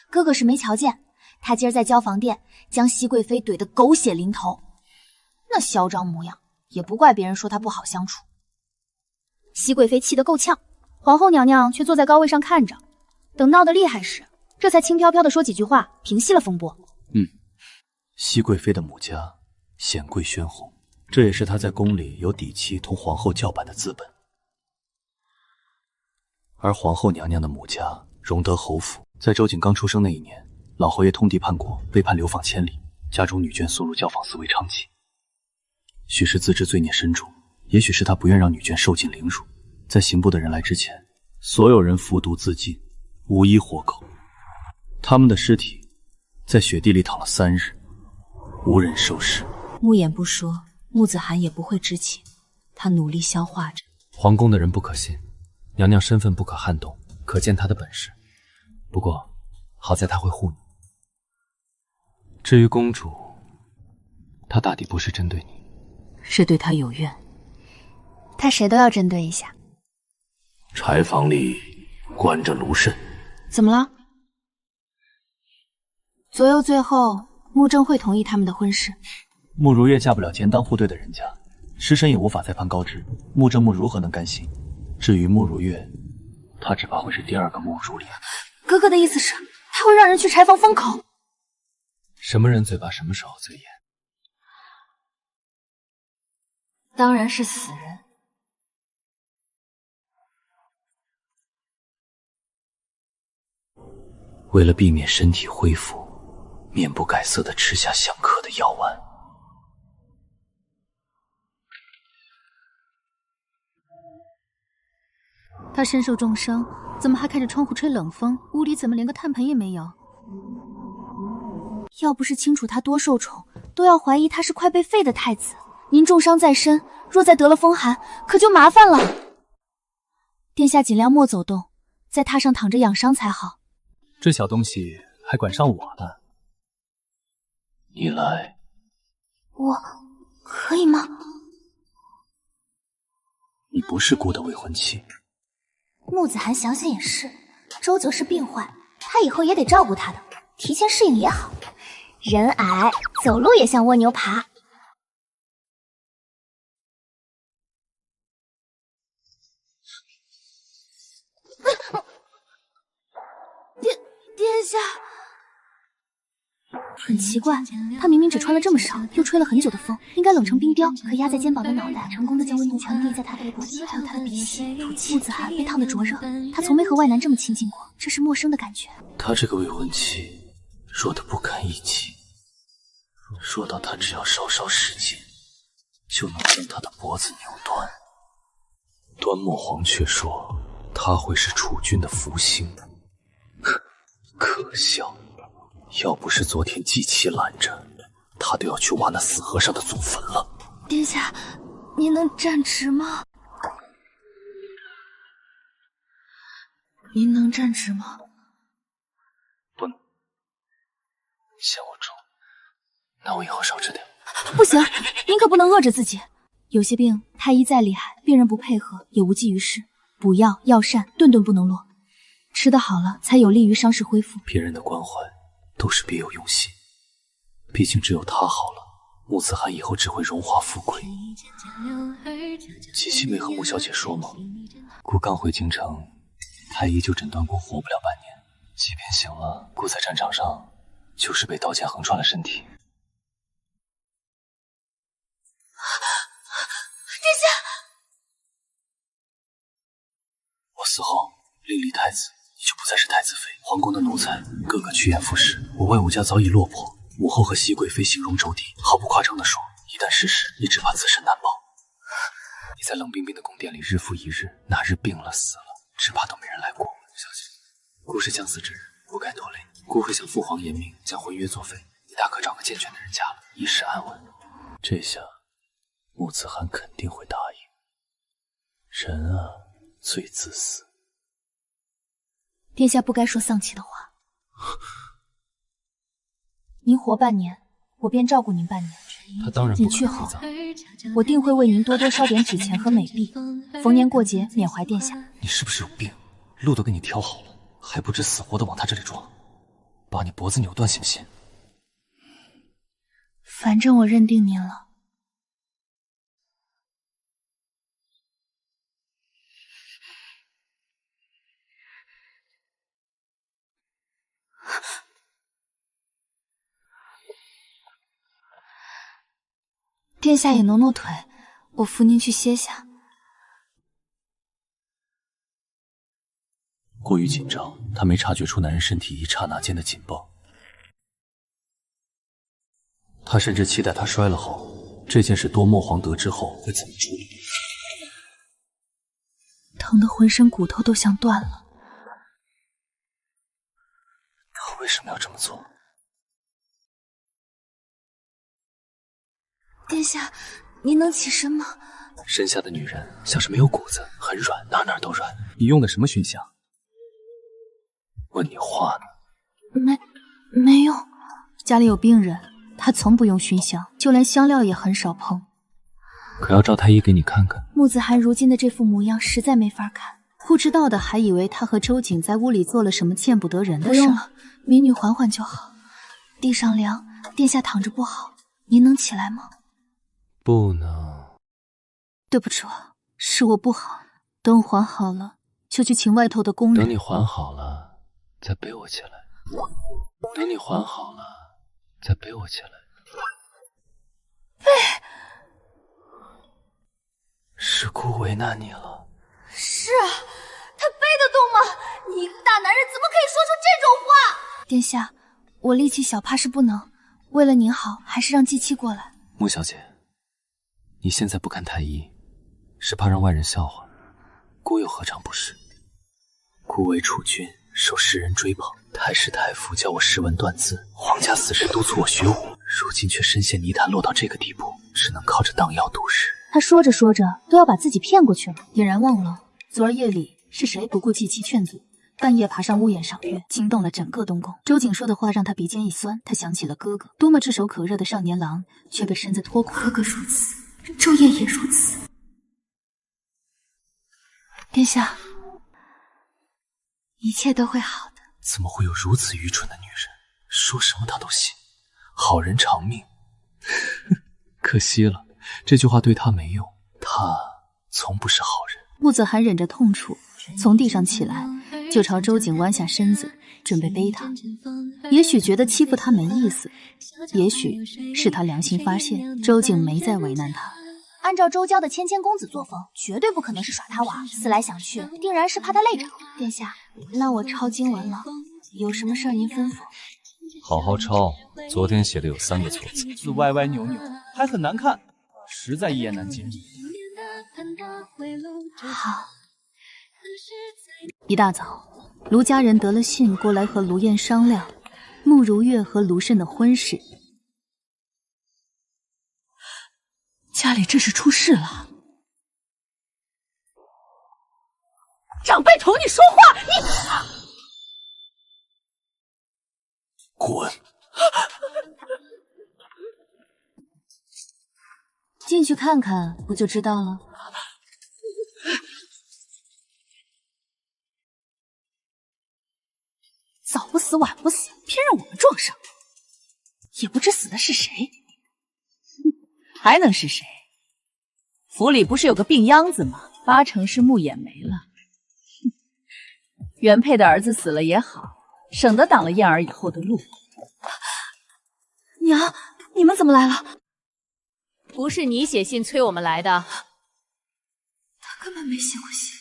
哥哥是没瞧见，他今儿在交房店将熹贵妃怼得狗血淋头，那嚣张模样，也不怪别人说他不好相处。熹贵妃气得够呛。皇后娘娘却坐在高位上看着，等闹得厉害时，这才轻飘飘地说几句话，平息了风波。熹贵妃的母家显贵轩宏，这也是她在宫里有底气同皇后叫板的资本。而皇后娘娘的母家荣德侯府，在周瑾刚出生那一年，老侯爷通敌叛国，被判流放千里，家中女眷送入教坊司为娼妓。许是自知罪孽深重，也许是他不愿让女眷受尽凌辱。在刑部的人来之前，所有人服毒自尽，无一活口。他们的尸体在雪地里躺了3日，无人收尸。穆衍不说，穆子涵也不会知情，他努力消化着。皇宫的人不可信，娘娘身份不可撼动，可见她的本事。不过好在她会护你。至于公主，她大抵不是针对你，是对她有怨，她谁都要针对一下。柴房里关着卢慎，怎么了？左右最后，穆正会同意他们的婚事。慕如月嫁不了前当户对的人家，师神也无法再攀高枝，穆正穆如何能甘心？至于慕如月，她只怕会是第2个慕如莲。哥哥的意思是，他会让人去柴房封口？什么人嘴巴什么时候最严？当然是死人。为了避免身体恢复，面不改色地吃下相克的药丸。他身受重伤，怎么还开着窗户吹冷风？屋里怎么连个炭盆也没有？要不是清楚他多受宠，都要怀疑他是快被废的太子。您重伤在身，若再得了风寒，可就麻烦了。殿下尽量莫走动，在榻上躺着养伤才好。这小东西还管上我了？你来，我可以吗？你不是姑的未婚妻。穆子涵想想也是，周泽是病患，他以后也得照顾他的，提前适应也好。人矮，走路也像蜗牛爬。殿下，很奇怪，他明明只穿了这么少，又吹了很久的风，应该冷成冰雕，可压在肩膀的脑袋成功的将温度传递在他的脖子，还有他的鼻息、吐气。穆子涵被烫得灼热，他从没和外男这么亲近过，这是陌生的感觉。他这个未婚妻弱得不堪一击，弱到他只要稍稍使劲，就能将他的脖子扭断。端木皇却说他会是楚军的福星。可笑，要不是昨天季期拦着，他都要去挖那死和尚的祖坟了。殿下，您能站直吗？您能站直吗？不能。嫌我重，那我以后少吃点。不行，您可不能饿着自己。有些病，太医再厉害，病人不配合也无济于事。补药、药膳，顿顿不能落。吃得好了，才有利于伤势恢复。别人的关怀都是别有用心，毕竟只有他好了，穆子涵以后只会荣华富贵。季期没和穆小姐说吗？姑刚回京城，太医就诊断姑活不了半年，即便醒了，姑在战场上就是被刀剑横穿了身体。殿下，我死后，另立太子，你就不再是太子妃，皇宫的奴才个个趋炎附势，我外武家早已落魄，母后和熹贵妃形容周地，毫不夸张地说，一旦失势，你只怕自身难保。你在冷冰冰的宫殿里日复一日，哪日病了死了，只怕都没人来过。小姐，姑是将死之人，不该拖累你。姑会向父皇言明，将婚约作废，你大可找个健全的人嫁了，一世安稳。这下穆子涵肯定会答应。人啊，最自私。殿下不该说丧气的话。您活半年，我便照顾您半年。他当然不你去后，我定会为您多多烧点纸钱和美币，逢年过节缅怀殿下。你是不是有病？路都给你挑好了，还不知死活的往他这里撞，把你脖子扭断行不行？反正我认定您了。殿下也挪挪腿，我扶您去歇下。过于紧张，他没察觉出男人身体一刹那间的紧绷。他甚至期待他摔了后，这件事多莫皇得知后会怎么处理。疼得浑身骨头都想断了。他为什么要这么做？殿下，您能起身吗？身下的女人像是没有骨子，很软，哪哪都软。你用的什么熏香？问你话呢？没用。家里有病人，他从不用熏香，就连香料也很少碰。可要赵太医给你看看。穆子涵如今的这副模样，实在没法看。不知道的还以为他和周瑾在屋里做了什么见不得人的事。不用了，民女缓缓就好。地上凉，殿下躺着不好，您能起来吗？不能。对不住，是我不好。等缓好了，就去请外头的工人。等你缓好了，再背我起来。等你缓好了，再背我起来。是姑为难你了。是啊，他背得动吗？你一个大男人怎么可以说出这种话？殿下，我力气小，怕是不能。为了您好，还是让姬妻过来。穆小姐，你现在不看太医，是怕让外人笑话。姑又何尝不是？姑为储君，受世人追捧，太师太傅教我识文断字，皇家死士督促我学武，如今却深陷泥潭，落到这个地步，只能靠着当药度日。他说着说着都要把自己骗过去了，俨然忘了昨儿夜里是谁不顾季期劝阻，半夜爬上屋檐赏月，惊动了整个东宫。周景说的话让他鼻尖一酸，他想起了哥哥，多么炙手可热的少年郎，却被身子拖垮。哥哥如此，周夜也如此。殿下，一切都会好的。怎么会有如此愚蠢的女人？说什么她都信。好人长命，可惜了，这句话对她没用。她从不是好人。穆子涵忍着痛楚，从地上起来，就朝周景弯下身子，准备背他。也许觉得欺负他没意思，也许是他良心发现，周景没再为难他。按照周娇的谦谦公子作风，绝对不可能是耍他娃。思来想去，定然是怕他累着。殿下，那我抄经文了，有什么事儿您吩咐。好好抄，昨天写的有3个错字，字歪歪扭扭，还很难看，实在一言难尽。好。一大早，卢家人得了信过来和卢燕商量慕如月和卢慎的婚事。家里这是出事了！长辈同你说话，你滚！进去看看，不就知道了？早不死晚不死，偏让我们撞上，也不知死的是谁。还能是谁？府里不是有个病秧子吗？8成是穆衍没了。原配的儿子死了也好，省得挡了燕儿以后的路。娘，你们怎么来了？不是你写信催我们来的。他根本没写过信。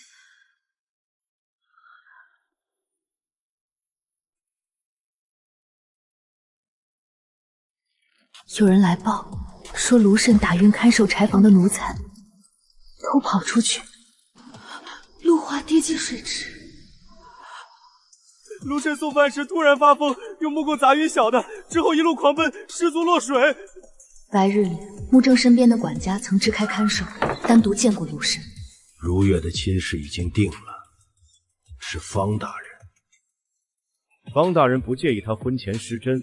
有人来报，说卢慎打晕看守柴房的奴才，偷跑出去。陆华跌进水池。卢慎送饭时突然发疯，用木棍砸晕小的，之后一路狂奔，失足落水。白日里，穆正身边的管家曾支开看守，单独见过卢慎。如月的亲事已经定了，是方大人。方大人不介意他婚前失贞，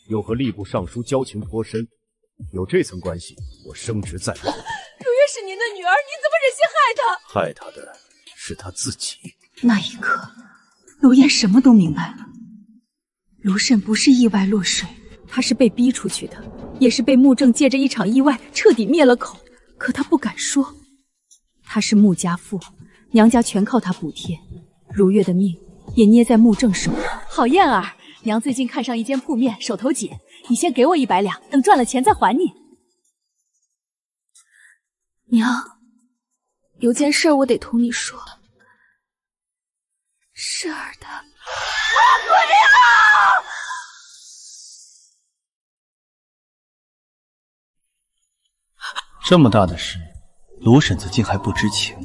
又和吏部尚书交情颇深，有这层关系，我升职在望。如月是您的女儿，您怎么忍心害她？害他的是他自己。那一刻，卢燕什么都明白了。卢慎不是意外落水，他是被逼出去的，也是被穆正借着一场意外彻底灭了口。可他不敢说，他是穆家妇，娘家全靠他补贴，如月的命也捏在穆正手里。好燕儿，娘最近看上一间铺面，手头紧，你先给我100两，等赚了钱再还你。娘，有件事我得同你说。是儿的。鬼啊！这么大的事，卢婶子竟还不知情。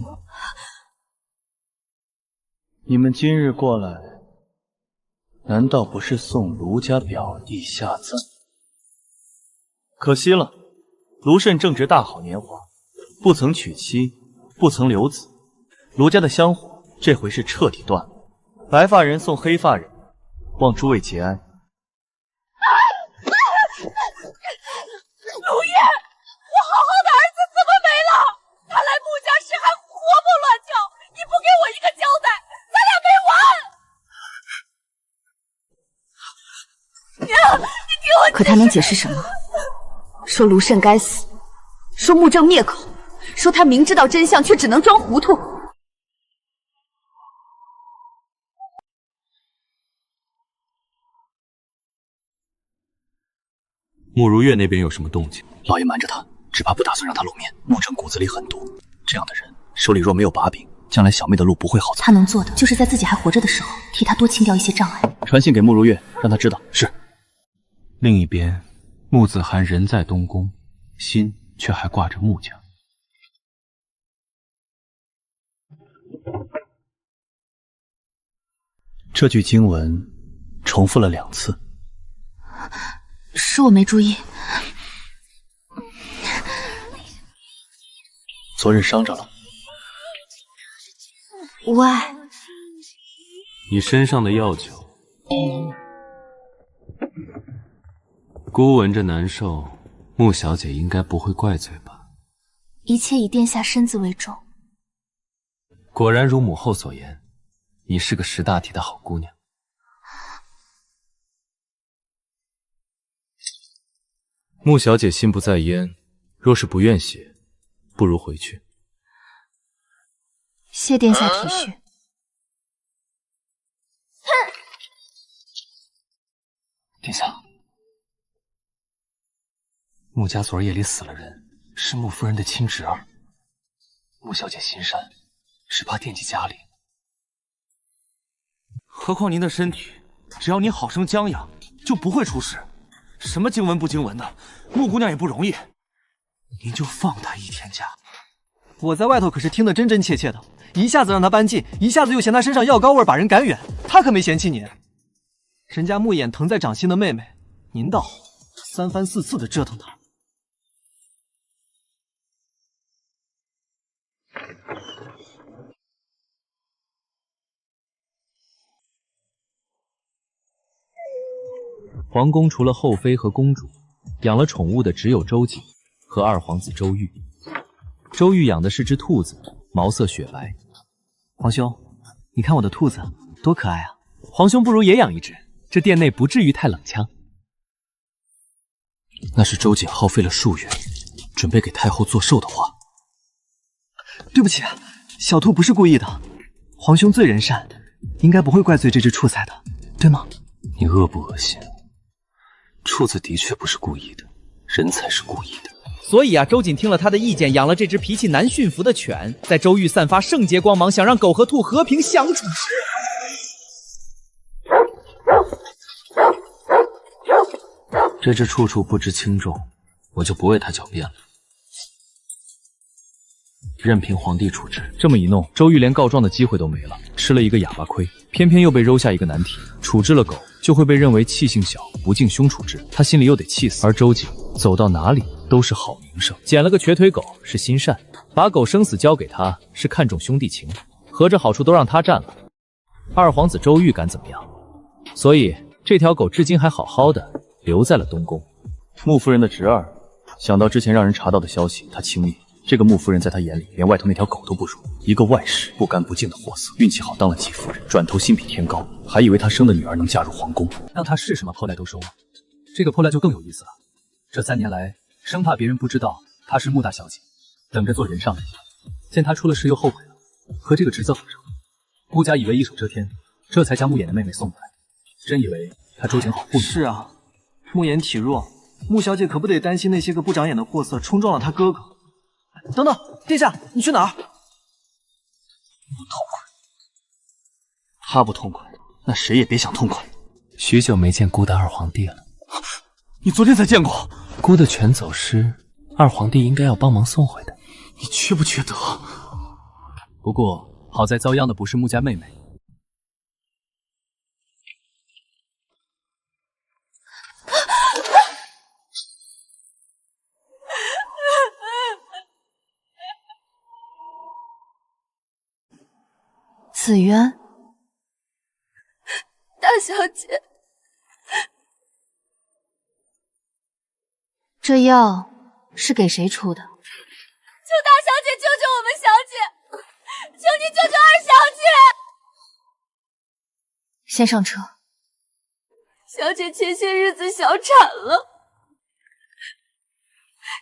你们今日过来，难道不是送卢家表弟下葬？可惜了，卢慎正值大好年华，不曾娶妻，不曾留子，卢家的香火这回是彻底断了。白发人送黑发人，望诸位节哀。卢烨，我好好的儿子怎么没了？他来穆家时还活蹦乱跳，你不给我一个交代，咱俩没完！娘，你听我。可他能解释什么？说卢慎该死，说穆正灭口，说他明知道真相却只能装糊涂。慕如月那边有什么动静？老爷瞒着他，只怕不打算让他露面。慕正骨子里狠毒，这样的人手里若没有把柄，将来小妹的路不会好走。他能做的就是在自己还活着的时候，替他多清掉一些障碍。传信给慕如月，让他知道。是。另一边，穆子涵人在东宫，心却还挂着穆家。这句经文重复了2次。是我没注意。昨日伤着了？无碍。你身上的药酒，孤闻着难受，穆小姐应该不会怪罪吧？一切以殿下身子为重。果然如母后所言，你是个识大体的好姑娘。穆小姐心不在焉，若是不愿写，不如回去。谢殿下体恤。殿下，穆家昨儿夜里死了人，是穆夫人的亲侄儿。穆小姐心善，只怕惦记家里。何况您的身体，只要您好生将养，就不会出事。什么经文不经文的，穆姑娘也不容易，您就放她1天假。我在外头可是听得真真切切的，一下子让她搬进，一下子又嫌她身上药膏味把人赶远，她可没嫌弃您。人家穆衍疼在掌心的妹妹，您倒3番4次的折腾她。皇宫除了后妃和公主，养了宠物的只有周瑾和二皇子周玉。周玉养的是只兔子，毛色雪白。皇兄，你看我的兔子多可爱啊！皇兄不如也养一只，这殿内不至于太冷腔。那是周瑾耗费了数月，准备给太后做寿的话。对不起，小兔不是故意的。皇兄最仁善，应该不会怪罪这只畜材的，对吗？你恶不恶心？畜子的确不是故意的，人才是故意的。所以啊，周瑾听了他的意见，养了这只脾气难驯服的犬。在周玉散发圣洁光芒，想让狗和兔和平相处时，这只处处不知轻重，我就不为他狡辩了，任凭皇帝处置。这么一弄，周玉连告状的机会都没了，吃了一个哑巴亏，偏偏又被揉下一个难题：处置了狗，就会被认为气性小，不敬兄处置，他心里又得气死。而周瑾走到哪里都是好名声，捡了个瘸腿狗是心善，把狗生死交给他是看重兄弟情，合着好处都让他占了。二皇子周玉敢怎么样？所以这条狗至今还好好的留在了东宫。穆夫人的侄儿，想到之前让人查到的消息，他轻蔑这个穆夫人，在他眼里连外头那条狗都不如，一个外室不干不净的货色。运气好当了继夫人，转头心比天高，还以为他生的女儿能嫁入皇宫，让他是什么破赖都收了。这个破赖就更有意思了。这3年来，生怕别人不知道她是穆大小姐，等着做人上人。见她出了事又后悔了，和这个侄子好上。穆家以为一手遮天，这才将穆衍的妹妹送过来，真以为她周瑾好护。是啊，穆衍体弱，穆小姐可不得担心那些个不长眼的货色冲撞了她哥哥。等等，殿下，你去哪儿？不痛快。他不痛快，那谁也别想痛快。许久没见姑的二皇帝了。你昨天才见过。姑的犬走失，二皇帝应该要帮忙送回的。你缺不缺德？不过好在遭殃的不是穆家妹妹。紫渊，大小姐，这药是给谁出的？求大小姐救救我们小姐，求你救救二小姐！先上车。小姐前些日子小产了，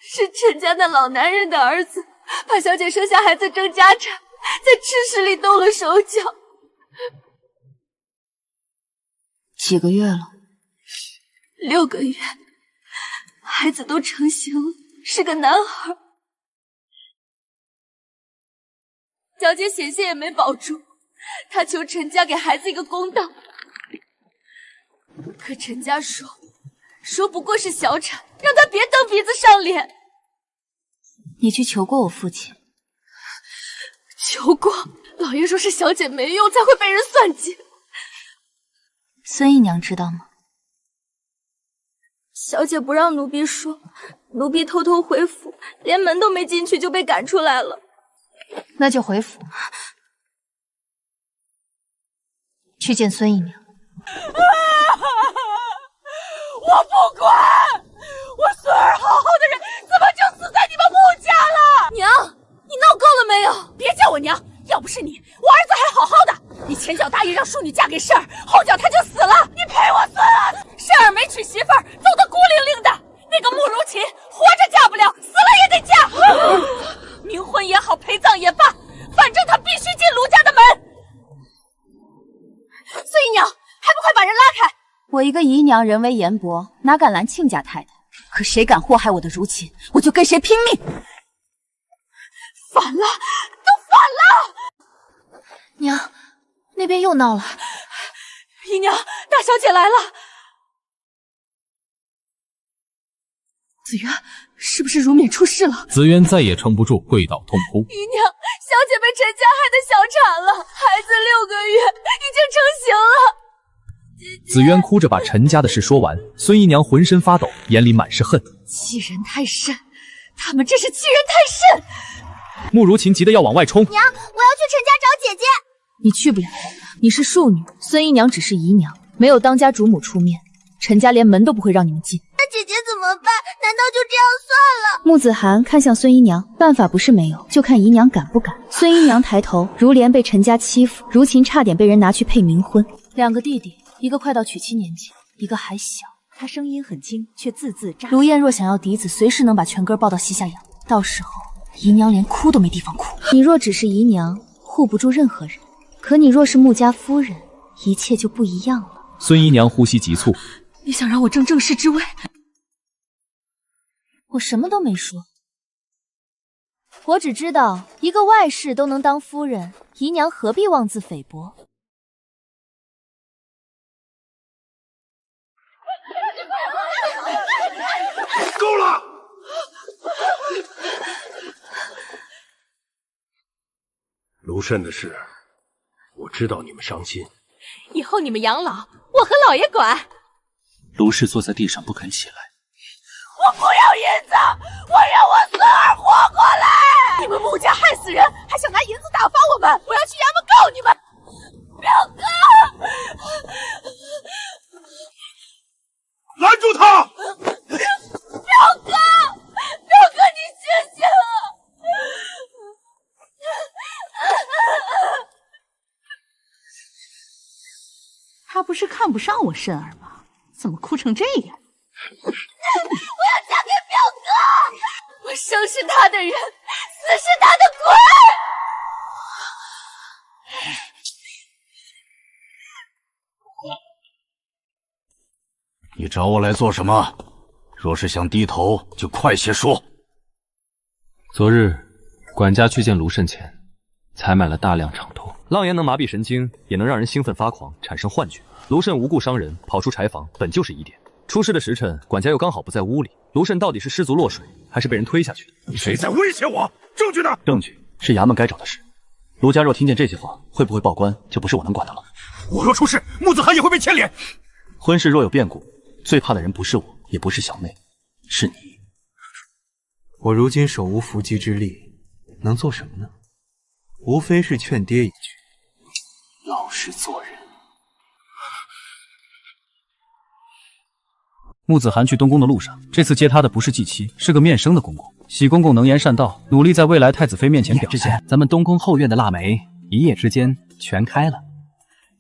是陈家那老男人的儿子把小姐生下孩子争家产，在吃食里动了手脚。几个月了？ 6个月。孩子都成型了，是个男孩。小姐险些也没保住，她求陈家给孩子一个公道，可陈家说不过是小产，让他别蹬鼻子上脸。你去求过我父亲？求过，老爷说是小姐没用，才会被人算计。孙姨娘知道吗？小姐不让奴婢说，奴婢偷偷回府，连门都没进去就被赶出来了。那就回府，去见孙姨娘。我不管，我孙儿好好的人，怎么就死在你们穆家了？娘，你闹够了没有？别叫我娘，要不是你，我儿子还好好的。你前脚答应让淑女嫁给氏儿，后脚他就死了。你赔我孙儿！氏儿没娶媳妇儿，走得孤零零的。那个慕如琴活着嫁不了，死了也得嫁。冥婚也好，陪葬也罢，反正他必须进卢家的门。孙姨娘，还不快把人拉开！我一个姨娘人微言薄，哪敢拦亲家太太？可谁敢祸害我的如琴，我就跟谁拼命！反了，都反了！娘，那边又闹了。姨娘，大小姐来了。子渊，是不是如冕出事了？紫渊再也撑不住，跪倒痛哭。姨娘，小姐被陈家害得小产了，孩子6个月，已经成型了。紫渊哭着把陈家的事说完，孙姨娘浑身发抖，眼里满是恨。欺人太甚，他们真是欺人太甚！慕如琴急得要往外冲。娘，我要去陈家找姐姐。你去不了，你是庶女，孙姨娘只是姨娘，没有当家主母出面，陈家连门都不会让你们进。那姐姐怎么办？难道就这样算了？穆子涵看向孙姨娘，办法不是没有，就看姨娘敢不敢。孙姨娘抬头，如莲被陈家欺负，如琴差点被人拿去配冥婚。2个弟弟，一个快到娶妻年纪，一个还小。他声音很轻，却字字扎。如燕若想要嫡子，随时能把全根抱到膝下养，到时候姨娘连哭都没地方哭。你若只是姨娘，护不住任何人；可你若是穆家夫人，一切就不一样了。孙姨娘呼吸急促。你想让我争正室之位？我什么都没说，我只知道一个外室都能当夫人，姨娘何必妄自菲薄？够了！卢慎的事，我知道你们伤心。以后你们养老，我和老爷管。卢氏坐在地上不肯起来。我不要银子，我要我孙儿活过来！你们穆家害死人，还想拿银子打发我们？我要去衙门告你们！表哥，拦住他！表哥，你醒醒啊！他不是看不上我慎儿吗？怎么哭成这样？我要嫁给表哥！我生是他的人，死是他的鬼！你找我来做什么？若是想低头，就快些说。昨日，管家去见卢慎前，采买了大量长头。浪言能麻痹神经，也能让人兴奋发狂，产生幻觉。卢慎无故伤人，跑出柴房，本就是疑点。出事的时辰，管家又刚好不在屋里。卢慎到底是失足落水，还是被人推下去的？谁在威胁我？证据呢？证据是衙门该找的事。卢家若听见这些话，会不会报官，就不是我能管的了。我若出事，穆子涵也会被牵连。婚事若有变故，最怕的人不是我，也不是小妹，是你。我如今手无缚鸡之力，能做什么呢？无非是劝爹一句，老实做人。穆子涵去东宫的路上，这次接他的不是继妻，是个面生的公公。喜公公能言善道，努力在未来太子妃面前表现。咱们东宫后院的腊梅一夜之间全开了。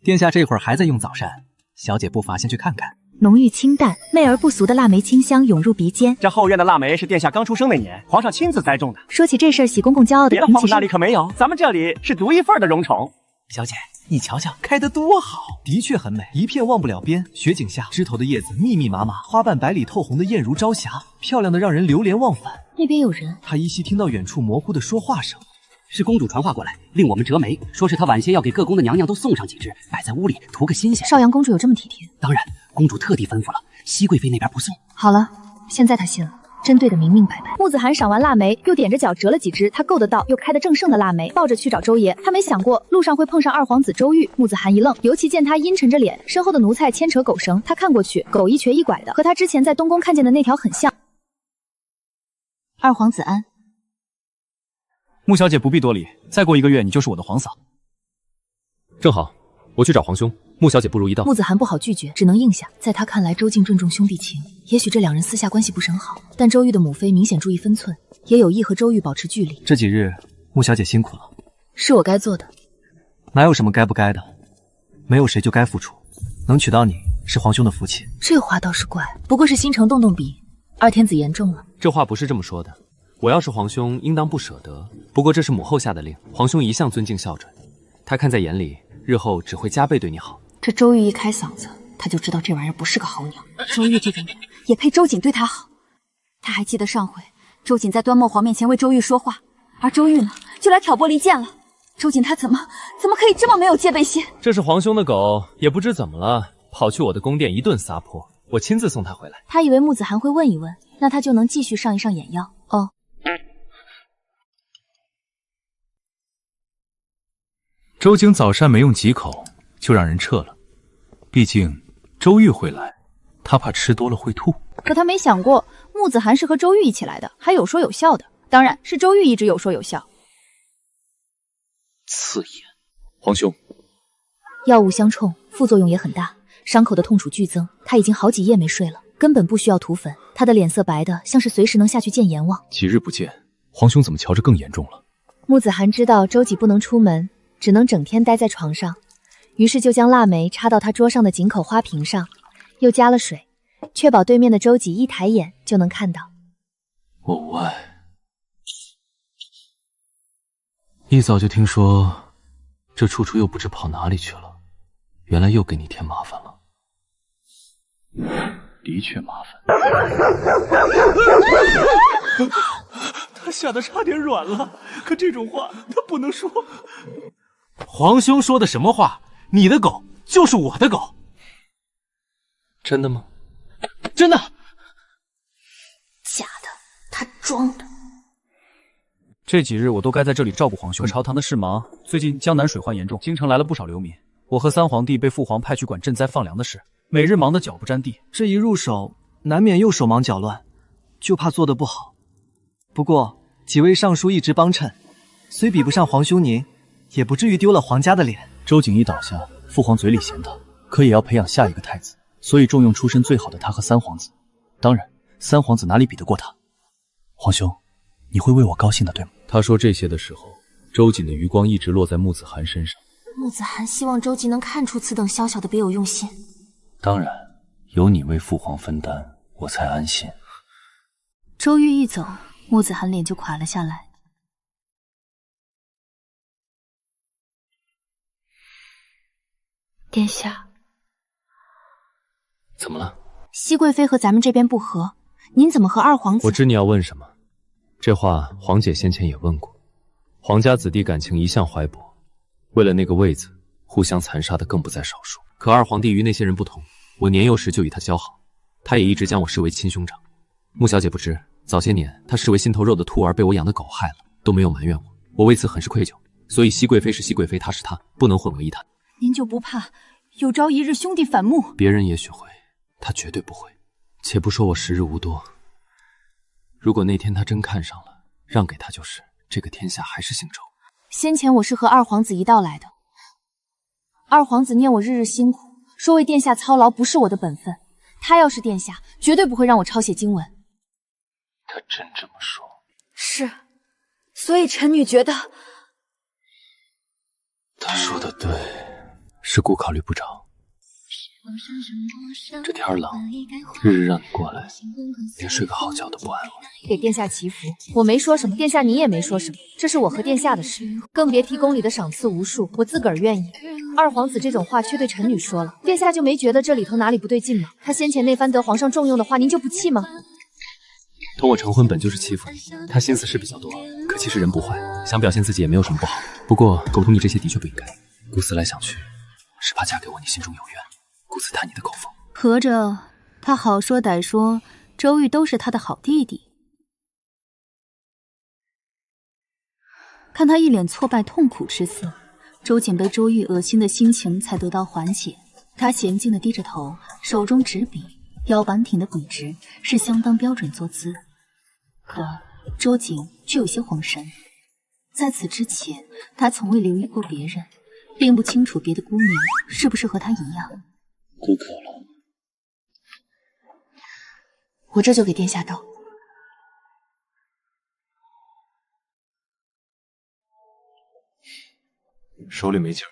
殿下这会儿还在用早膳，小姐不妨先去看看。浓郁清淡、媚而不俗的腊梅清香涌入鼻尖。这后院的腊梅是殿下刚出生那年，皇上亲自栽种的。说起这事儿，喜公公骄傲的别的皇子那里可没有，咱们这里是独一份的荣宠。小姐，你瞧瞧，开得多好！的确很美，一片忘不了边。雪景下，枝头的叶子密密麻麻，花瓣白里透红的艳如朝霞，漂亮的让人流连忘返。那边有人。他依稀听到远处模糊的说话声，是公主传话过来，令我们折梅，说是她晚些要给各宫的娘娘都送上几只，摆在屋里图个新鲜。少阳公主有这么体贴？当然，公主特地吩咐了，熹贵妃那边不送。好了，现在她信了。针对的明明白白。木子涵赏完腊梅，又踮着脚折了几只他够得到又开得正盛的腊梅，抱着去找周爷。他没想过路上会碰上二皇子周玉。木子涵一愣，尤其见他阴沉着脸，身后的奴才牵扯狗绳，他看过去，狗一瘸一拐的，和他之前在东宫看见的那条很像。二皇子安，穆小姐不必多礼，再过1个月你就是我的皇嫂。正好，我去找皇兄。穆小姐不如一道。木子涵不好拒绝，只能应下。在他看来，周静正中兄弟情，也许这两人私下关系不是很好，但周玉的母妃明显注意分寸，也有意和周玉保持距离。这几日穆小姐辛苦了，是我该做的。哪有什么该不该的，没有谁就该付出。能娶到你是皇兄的福气。这话倒是怪，不过是心诚动动笔，二天子言重了。这话不是这么说的，我要是皇兄，应当不舍得。不过这是母后下的令，皇兄一向尊敬孝顺，他看在眼里，日后只会加倍对你好。这周玉一开嗓子，他就知道这玩意儿不是个好鸟。周玉这种人也配周瑾对他好？他还记得上回周瑾在端墨皇面前为周玉说话，而周玉呢就来挑拨离间了。周瑾他怎么可以这么没有戒备心？这是皇兄的狗，也不知怎么了，跑去我的宫殿一顿撒泼，我亲自送他回来。他以为木子涵会问一问，那他就能继续上一上眼药。哦，周瑾早膳没用几口就让人撤了，毕竟周玉会来，他怕吃多了会吐。可他没想过木子涵是和周玉一起来的，还有说有笑的，当然是周玉一直有说有笑。刺眼，皇兄，药物相冲，副作用也很大，伤口的痛楚剧增，他已经好几夜没睡了，根本不需要涂粉，他的脸色白的像是随时能下去见阎王。几日不见，皇兄怎么瞧着更严重了？木子涵知道周瑾不能出门，只能整天待在床上，于是就将腊梅插到他桌上的井口花瓶上，又加了水，确保对面的周瑾一抬眼就能看到。我无碍。一早就听说这楚楚又不知跑哪里去了，原来又给你添麻烦了。的确麻烦。他吓得差点软了，可这种话他不能说。皇兄说的什么话？你的狗就是我的狗。真的吗？真的。假的，他装的。这几日我都该在这里照顾皇兄。可朝堂的事忙，最近江南水患严重，京城来了不少流民。我和三皇帝被父皇派去管赈灾放粮的事，每日忙得脚不沾地。这一入手，难免又手忙脚乱，就怕做得不好。不过几位尚书一直帮衬，虽比不上皇兄您，也不至于丢了皇家的脸。周瑾一倒下，父皇嘴里嫌他，可也要培养下一个太子，所以重用出身最好的他和三皇子。当然，三皇子哪里比得过他？皇兄，你会为我高兴的，对吗？他说这些的时候，周瑾的余光一直落在木子涵身上。木子涵希望周瑾能看出此等小小的别有用心。当然，有你为父皇分担，我才安心。周玉一走，木子涵脸就垮了下来。殿下，怎么了？熹贵妃和咱们这边不和，您怎么和二皇子？我知你要问什么，这话皇姐先前也问过。皇家子弟感情一向怀薄，为了那个位子，互相残杀的更不在少数。可二皇帝与那些人不同，我年幼时就与他交好，他也一直将我视为亲兄长。穆小姐不知，早些年他视为心头肉的兔儿被我养的狗害了，都没有埋怨我，我为此很是愧疚。所以熹贵妃是熹贵妃，她是她，不能混为一谈。您就不怕有朝一日兄弟反目？别人也许会，他绝对不会。且不说我时日无多，如果那天他真看上了，让给他就是，这个天下还是姓周。先前我是和二皇子一道来的，二皇子念我日日辛苦，说为殿下操劳不是我的本分，他要是殿下，绝对不会让我抄写经文。他真这么说？是，所以臣女觉得他说的对，是姑考虑不着。这天冷，日日让你过来，连睡个好觉都不安稳。给殿下祈福，我没说什么，殿下你也没说什么，这是我和殿下的事，更别提宫里的赏赐无数，我自个儿愿意。二皇子这种话却对臣女说了，殿下就没觉得这里头哪里不对劲吗？他先前那番得皇上重用的话，您就不气吗？同我成婚本就是欺负你，他心思是比较多，可其实人不坏，想表现自己也没有什么不好。不过苟同你这些的确不应该。顾思来想去，是怕嫁给我你心中有怨，顾思探你的口风。合着他好说歹说，周玉都是他的好弟弟。看他一脸挫败痛苦之色，周瑾被周玉恶心的心情才得到缓解。他娴静地低着头，手中执笔，腰板挺得笔直，是相当标准坐姿。可周瑾却有些恍神，在此之前，他从未留意过别人，并不清楚别的姑娘是不是和他一样。口渴了，我这就给殿下倒。手里没劲儿。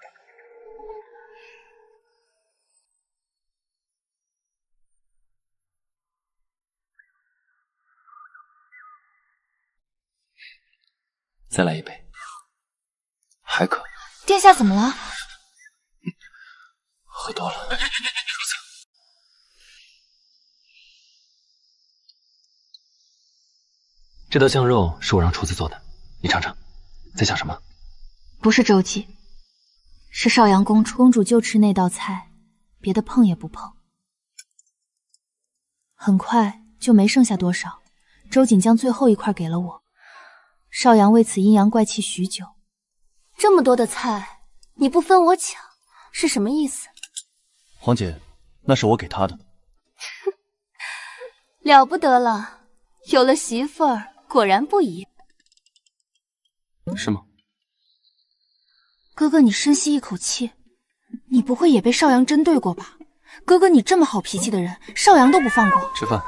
再来一杯。还可。殿下怎么了？喝多了。如此。这道酱肉是我让厨子做的，你尝尝。在想什么？不是周姬，是少阳公主。公主就吃那道菜，别的碰也不碰。很快就没剩下多少，周瑾将最后一块给了我。少阳为此阴阳怪气许久。这么多的菜，你不分我抢，是什么意思？皇姐，那是我给她的。了不得了，有了媳妇儿，果然不一样。是吗？哥哥，你深吸一口气，你不会也被少阳针对过吧？哥哥，你这么好脾气的人，少阳都不放过。吃饭。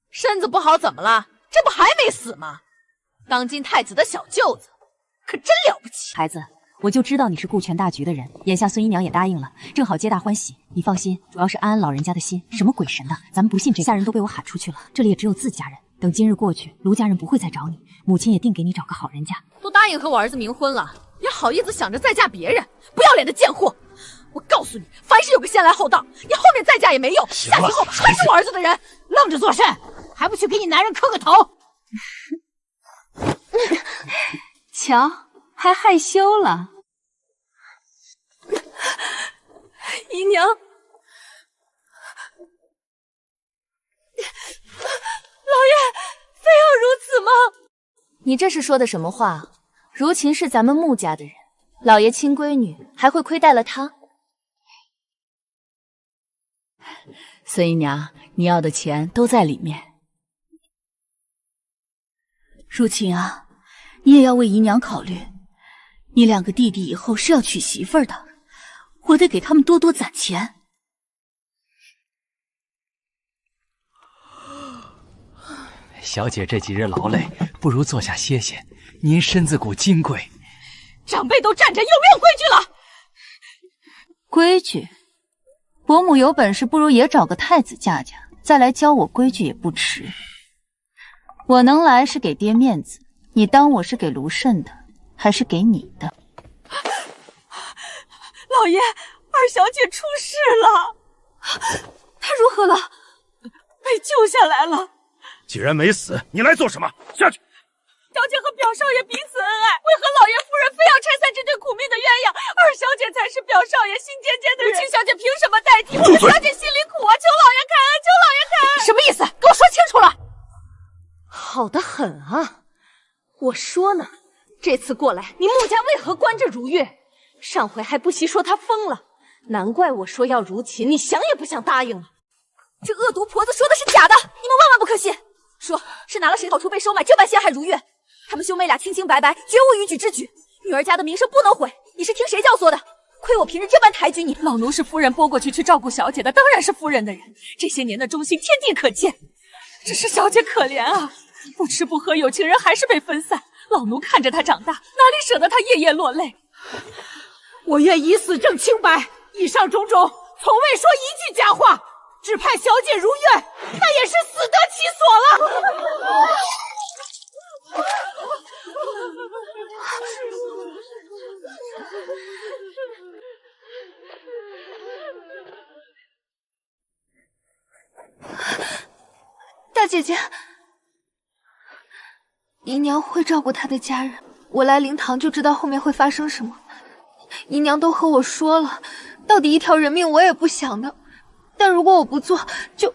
身子不好怎么了？这不还没死吗？当今太子的小舅子，可真了不起。孩子，我就知道你是顾全大局的人，眼下孙姨娘也答应了，正好皆大欢喜。你放心，主要是安安老人家的心，什么鬼神的，咱们不信这个。下人都被我喊出去了，这里也只有自家人。等今日过去，卢家人不会再找你，母亲也定给你找个好人家。都答应和我儿子冥婚了，也好意思想着再嫁别人，不要脸的贱货！我告诉你，凡事有个先来后到，你后面再嫁也没用，嫁之后还是我儿子的人。愣着做甚？还不去给你男人磕个头？瞧，还害羞了。姨娘，老爷非要如此吗？你这是说的什么话？如琴是咱们穆家的人，老爷亲闺女，还会亏待了她？孙姨娘，你要的钱都在里面。如琴啊，你也要为姨娘考虑。你两个弟弟以后是要娶媳妇儿的，我得给他们多多攒钱。小姐这几日劳累，不如坐下歇歇。您身子骨金贵。长辈都站着，有没有规矩了？规矩？伯母有本事，不如也找个太子嫁嫁，再来教我规矩也不迟。我能来是给爹面子，你当我是给卢慎的，还是给你的？老爷，二小姐出事了，她如何了？被救下来了。既然没死，你来做什么？下去！小姐和表少爷彼此恩爱，为何老爷夫人非要拆散这对苦命的鸳鸯？二小姐才是表少爷心尖尖的人，秦小姐凭什么代替？我们小姐心里苦啊！求老爷开恩，求老爷开恩！什么意思？给我说清楚了！好得很啊！我说呢，这次过来，你穆家为何关着如月？上回还不惜说她疯了，难怪我说要如琴，你想也不想答应了。这恶毒婆子说的是假的，你们万万不可信！说是拿了谁好处被收买，这般陷害如月。他们兄妹俩清清白白，绝无逾矩之举。女儿家的名声不能毁，你是听谁教唆的？亏我平日这般抬举你。老奴是夫人拨过去照顾小姐的，当然是夫人的人。这些年的忠心，天地可见。只是小姐可怜啊，不吃不喝，有情人还是被分散。老奴看着她长大，哪里舍得她夜夜落泪？我愿以死证清白，以上种种从未说一句假话，只盼小姐如愿，那也是死得其所了。大姐姐，姨娘会照顾她的家人。我来灵堂就知道后面会发生什么。姨娘都和我说了，到底一条人命我也不想的。但如果我不做，就……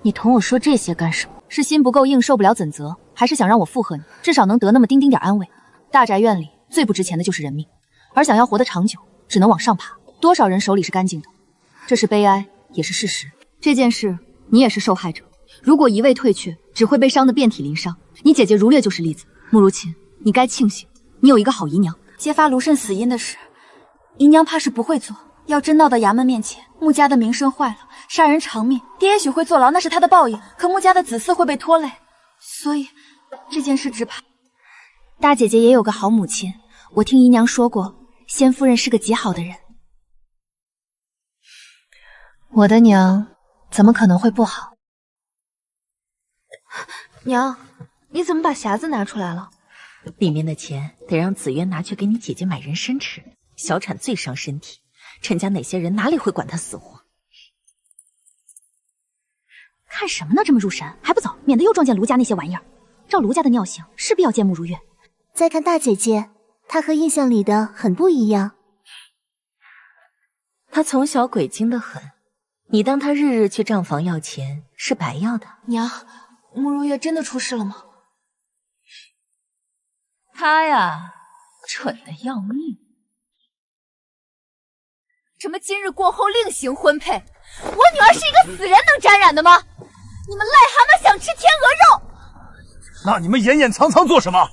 你同我说这些干什么？是心不够硬，受不了怎责，还是想让我附和你，至少能得那么丁丁点安慰？大宅院里最不值钱的就是人命，而想要活得长久，只能往上爬。多少人手里是干净的？这是悲哀，也是事实。这件事你也是受害者。如果一味退却，只会被伤得遍体鳞伤。你姐姐如月就是例子。慕如琴，你该庆幸，你有一个好姨娘。揭发卢慎死因的事，姨娘怕是不会做。要真闹到衙门面前，穆家的名声坏了，杀人偿命，爹也许会坐牢，那是他的报应。可穆家的子嗣会被拖累，所以这件事只怕……大姐姐也有个好母亲，我听姨娘说过，先夫人是个极好的人。我的娘怎么可能会不好？娘，你怎么把匣子拿出来了？里面的钱得让紫渊拿去给你姐姐买人参吃，小产最伤身体，陈家哪些人哪里会管他死活？看什么呢？这么入神，还不走，免得又撞见卢家那些玩意儿。照卢家的尿性，势必要见慕如月。再看大姐姐，她和印象里的很不一样。她从小鬼精的很，你当她日日去账房要钱是白要的。娘，慕如月真的出事了吗？她呀，蠢得要命。什么今日过后另行婚配？我女儿是一个死人能沾染的吗？你们癞蛤蟆想吃天鹅肉？那你们掩掩藏藏做什么？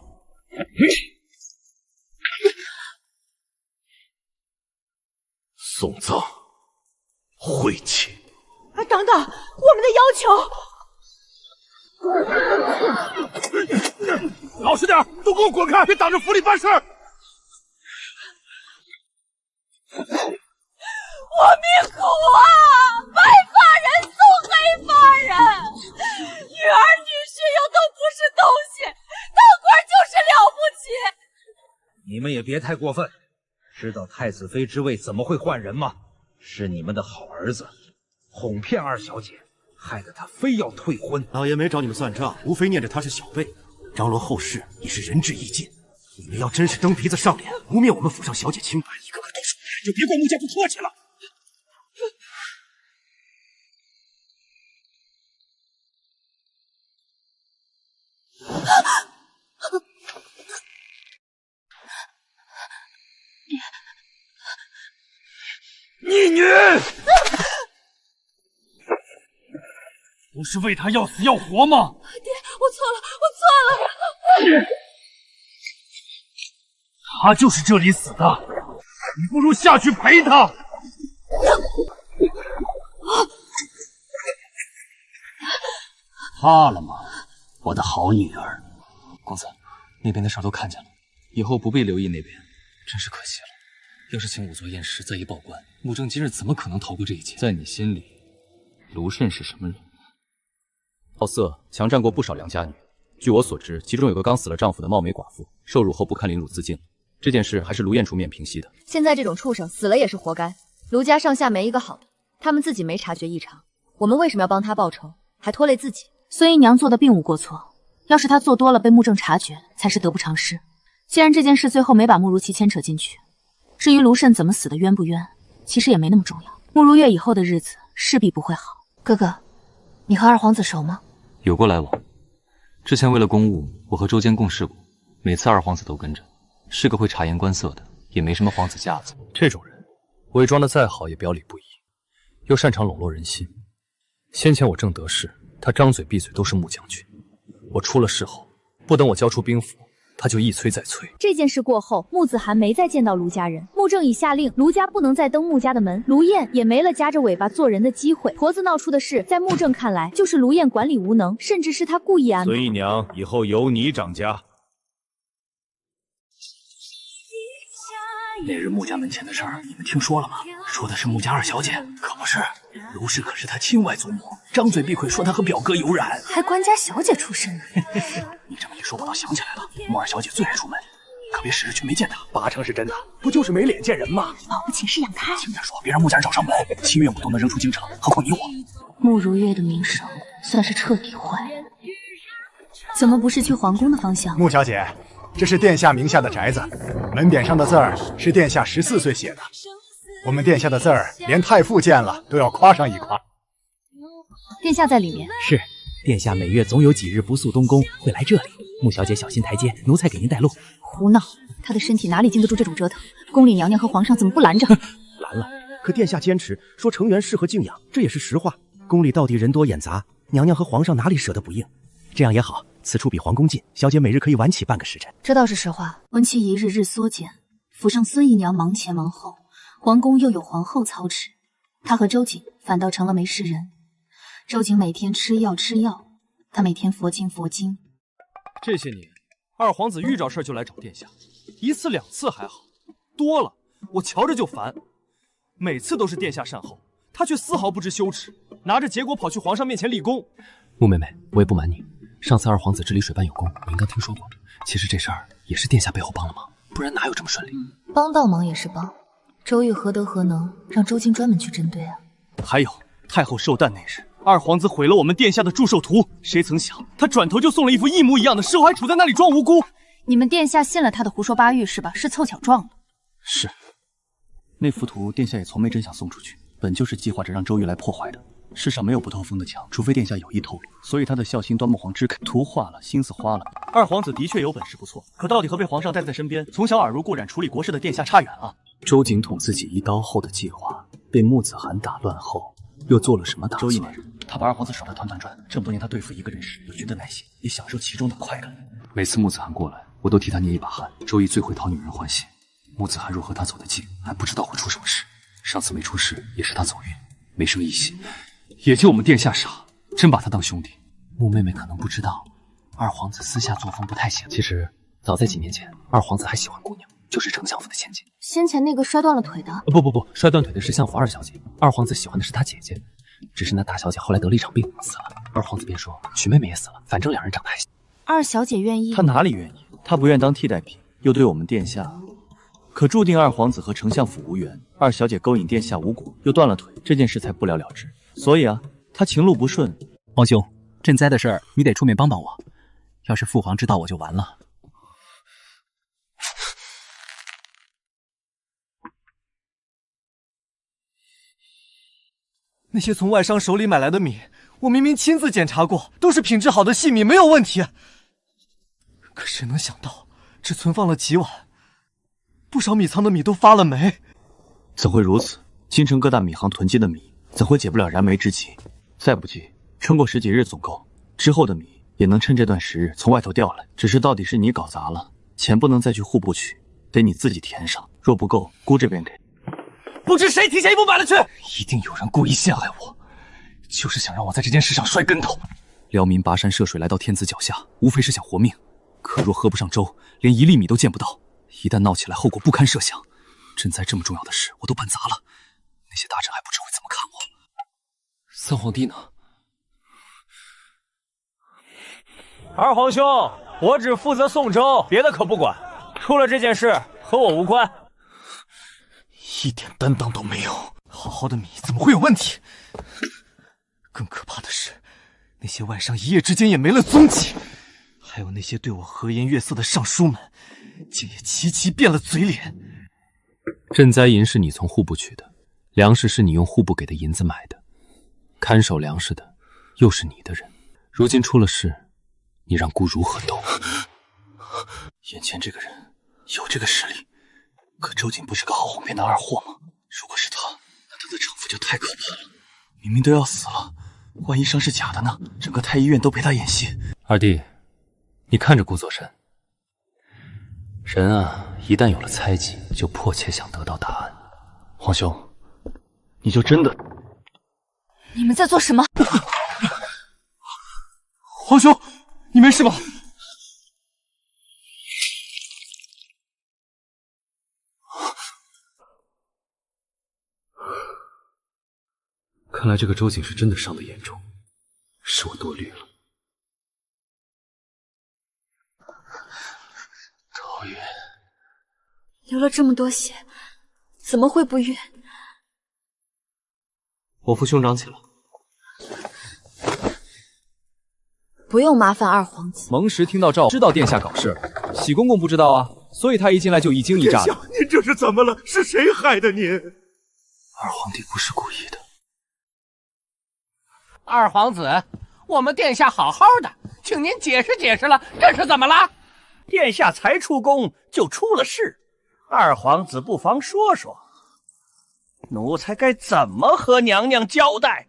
送葬，晦气！等等，我们的要求！老实点，都给我滚开，别挡着府里办事！我命苦啊！白发人送黑发人，女儿女婿又都不是东西，当官就是了不起。你们也别太过分，知道太子妃之位怎么会换人吗？是你们的好儿子哄骗二小姐，害得她非要退婚。老爷没找你们算账，无非念着她是小辈，张罗后事也是仁至义尽。你们要真是蹬鼻子上脸，污蔑我们府上小姐清白，一个个都是，就别怪穆家不客气了。逆女！不是为他要死要活吗？爹，我错了，我错了。他就是这里死的，你不如下去陪他。怕了吗，我的好女儿？公子，那边的事都看见了，以后不必留意那边，真是可惜了。要是请仵作验尸，再一报官，穆正今日怎么可能逃过这一劫？在你心里，卢慎是什么人？好色强占过不少良家女，据我所知，其中有个刚死了丈夫的貌美寡妇，受辱后不堪凌辱自尽了。这件事还是卢燕出面平息的。现在这种畜生死了也是活该，卢家上下没一个好的，他们自己没察觉异常，我们为什么要帮他报仇，还拖累自己？孙姨娘做的并无过错，要是她做多了被穆正察觉，才是得不偿失。既然这件事最后没把慕如琪牵扯进去，至于卢慎怎么死的冤不冤，其实也没那么重要。慕如月以后的日子势必不会好。哥哥，你和二皇子熟吗？有过来往。之前为了公务，我和周坚共事过，每次二皇子都跟着，是个会察言观色的，也没什么皇子架子。这种人，伪装的再好也表里不一，又擅长笼络人心。先前我正得势，他张嘴闭嘴都是穆将军。我出了事后，不等我交出兵符，他就一催再催。这件事过后，穆子涵没再见到卢家人，穆正已下令卢家不能再登穆家的门，卢燕也没了夹着尾巴做人的机会。婆子闹出的事，在穆正看来就是卢燕管理无能，甚至是他故意安排。孙姨娘，以后由你掌家。那日穆家门前的事儿，你们听说了吗？说的是穆家二小姐，可不是。卢氏可是她亲外祖母，张嘴闭口说她和表哥有染，还官家小姐出身呢。你这么一说，我倒想起来了，穆二小姐最爱出门，可别时日去没见她，80%是真的，不就是没脸见人吗？保不齐是养胎。轻点说，别让穆家人找上门，亲岳母都能扔出京城，何况你我？穆如月的名声算是彻底坏了。怎么不是去皇宫的方向？穆小姐，这是殿下名下的宅子，门匾上的字儿是殿下14岁写的。我们殿下的字儿，连太傅见了都要夸上一夸。殿下在里面。是，殿下每月总有几日不速东宫，会来这里。穆小姐小心台阶，奴才给您带路。胡闹！她的身体哪里经得住这种折腾？宫里娘娘和皇上怎么不拦着？拦了，可殿下坚持说成员适合静养，这也是实话。宫里到底人多眼杂，娘娘和皇上哪里舍得不应？这样也好，此处比皇宫近，小姐每日可以晚起半个时辰。这倒是实话。温期一日日缩减，府上孙姨娘忙前忙后，皇宫又有皇后操持，她和周瑾反倒成了没事人。周瑾每天吃药，她每天佛经。这些年，二皇子遇着事就来找殿下，1次2次还好，多了我瞧着就烦。每次都是殿下善后，他却丝毫不知羞耻，拿着结果跑去皇上面前立功。穆妹妹，我也不瞒你，上次二皇子治理水办有功，我应该听说过。其实这事儿也是殿下背后帮了忙，不然哪有这么顺利？帮倒忙也是帮，周玉何德何能让周瑾专门去针对啊？还有太后寿诞那日，二皇子毁了我们殿下的祝寿图，谁曾想他转头就送了一副一模一样的，事后还杵在那里装无辜。你们殿下信了他的胡说八道是吧？是凑巧撞了。是，那幅图殿下也从没真想送出去，本就是计划着让周玉来破坏的。世上没有不透风的墙，除非殿下有意透露。所以他的孝心端木皇之图画了，心思花了。二皇子的确有本事不错，可到底和被皇上带在身边，从小耳濡目染处理国事的殿下差远了。周瑾捅自己一刀后的计划，被穆子涵打乱后，又做了什么打算？周毅那日，他把二皇子耍得团团转。这么多年，他对付一个人时，有觉得耐心，也享受其中的快感。每次穆子涵过来，我都替他捏一把汗。周毅最会讨女人欢心，穆子涵若和他走得近，还不知道会出什么事。上次没出事，也是他走运，没生一喜。也就我们殿下傻，真把他当兄弟。穆妹妹可能不知道，二皇子私下作风不太行。其实早在几年前，二皇子还喜欢姑娘，就是丞相府的千金。先前那个摔断了腿的？不，摔断腿的是相府二小姐，二皇子喜欢的是她姐姐。只是那大小姐后来得了一场病死了，二皇子便说许妹妹也死了，反正两人长得还行。二小姐愿意？她哪里愿意？她不愿当替代品，又对我们殿下，可注定二皇子和丞相府无缘。二小姐勾引殿下无果，又断了腿，这件事才不了了之。所以啊，他情路不顺。皇兄，赈灾的事儿你得出面帮帮我，要是父皇知道我就完了。那些从外商手里买来的米，我明明亲自检查过，都是品质好的细米，没有问题。可谁能想到，只存放了几碗，不少米仓的米都发了霉。怎会如此？京城各大米行囤积的米，怎会解不了燃眉之急？再不济，撑过10几日总够，之后的米也能趁这段时日从外头调来。只是到底是你搞砸了，钱不能再去户部取，得你自己填上。若不够，姑这边给。不知谁提前一步买了去。一定有人故意陷害我，就是想让我在这件事上摔跟头。辽民跋山涉水来到天子脚下，无非是想活命。可若喝不上粥，连1粒米都见不到，一旦闹起来，后果不堪设想。赈灾这么重要的事，我都办砸了，那些大臣还不知会怎么看我。三皇帝呢？二皇兄，我只负责送粥，别的可不管。出了这件事和我无关。一点担当都没有，好好的米怎么会有问题？更可怕的是，那些外商一夜之间也没了踪迹，还有那些对我和颜悦色的尚书们，竟也齐齐变了嘴脸。赈灾银是你从户部取的，粮食是你用户部给的银子买的，看守粮食的又是你的人。如今出了事，你让姑如何斗？眼前这个人有这个实力，可周瑾不是个好哄骗的二货吗？如果是他，那他的城府就太可怕了。明明都要死了，万一伤是假的呢？整个太医院都陪他演戏。二弟，你看着顾佐山。人啊，一旦有了猜忌，就迫切想得到答案。皇兄，你就真的……你们在做什么？皇兄，你没事吧？看来这个周景是真的伤得严重，是我多虑了。周玉，流了这么多血，怎么会不晕？我扶兄长起来。不用麻烦二皇子。蒙石听到诏，知道殿下搞事，喜公公不知道啊，所以他一进来就一惊一乍的。您这是怎么了？是谁害的您？二皇帝不是故意的。二皇子，我们殿下好好的，请您解释解释了，这是怎么了？殿下才出宫就出了事，二皇子不妨说说，奴才该怎么和娘娘交代？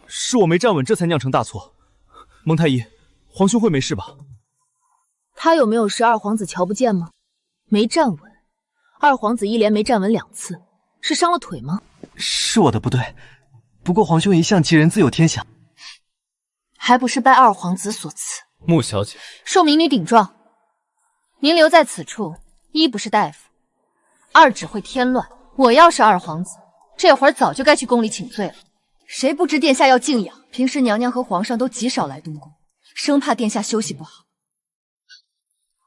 是我没站稳，这才酿成大错。蒙太医，皇兄会没事吧？他有没有事，二皇子瞧不见吗？没站稳，二皇子一连没站稳2次，是伤了腿吗？是我的不对，不过皇兄一向吉人自有天相，还不是拜二皇子所赐。穆小姐，受民女顶撞，您留在此处，一不是大夫，二只会添乱。我要是二皇子，这会儿早就该去宫里请罪了。谁不知殿下要静养？平时娘娘和皇上都极少来东宫，生怕殿下休息不好。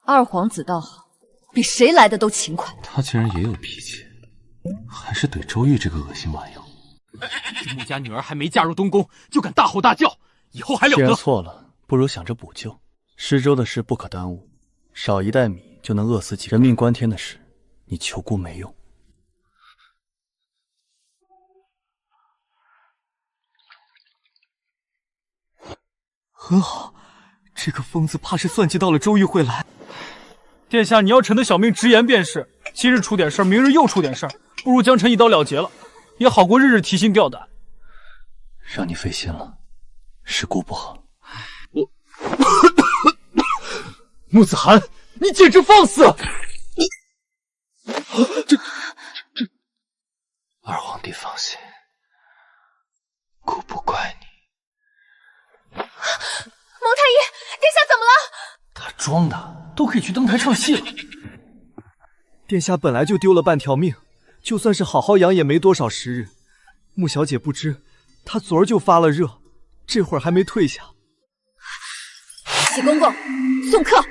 二皇子倒好，比谁来的都勤快。他竟然也有脾气，还是怼周玉这个恶心玩意儿。这穆家女儿还没嫁入东宫，就敢大吼大叫，以后还了得？既然错了，不如想着补救。施粥的事不可耽误，少一袋米就能饿死几个人命关天的事，你求姑没用。很好，这个疯子怕是算计到了周玉会来。殿下，你要臣的小命直言便是，今日出点事儿，明日又出点事儿，不如将臣一刀了结了，也好过日日提心吊胆。让你费心了，是姑不好。穆子涵，你简直放肆！二皇帝放心，姑不怪你。蒙太医，殿下怎么了？他装的，都可以去登台唱戏了。殿下本来就丢了半条命，就算是好好养也没多少时日。穆小姐不知，她昨儿就发了热，这会儿还没退下。喜公公，送客。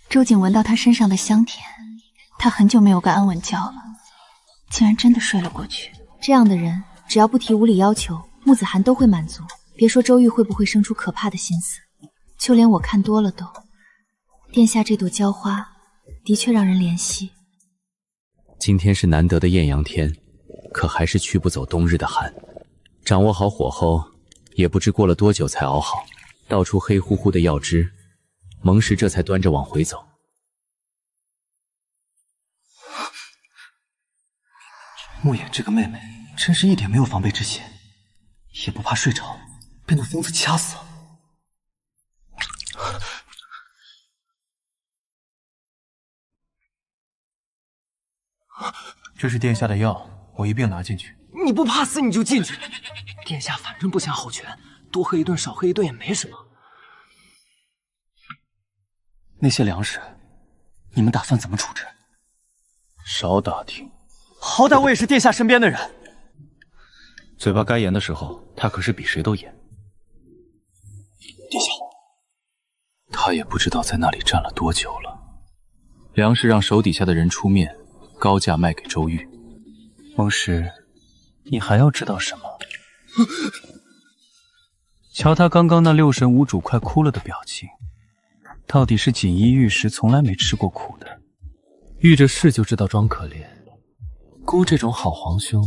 周瑾闻到他身上的香甜，他很久没有个安稳觉了，竟然真的睡了过去。这样的人，只要不提无理要求，穆子涵都会满足。别说周玉会不会生出可怕的心思，就连我看多了都。殿下这朵娇花，的确让人怜惜。今天是难得的艳阳天，可还是驱不走冬日的寒。掌握好火候，也不知过了多久才熬好，倒出黑乎乎的药汁，蒙石这才端着往回走。穆衍这个妹妹真是一点没有防备之心，也不怕睡着被那疯子掐死了。这是殿下的药，我一并拿进去。你不怕死你就进去，殿下反正不想好全，多喝一顿少喝一顿也没什么。那些粮食，你们打算怎么处置？少打听，好歹我也是殿下身边的人。嘴巴该严的时候，他可是比谁都严。殿下，他也不知道在那里站了多久了。梁氏让手底下的人出面，高价卖给周玉。蒙石，你还要知道什么？瞧他刚刚那六神无主快哭了的表情，到底是锦衣玉食从来没吃过苦的。遇着事就知道装可怜，姑这种好皇兄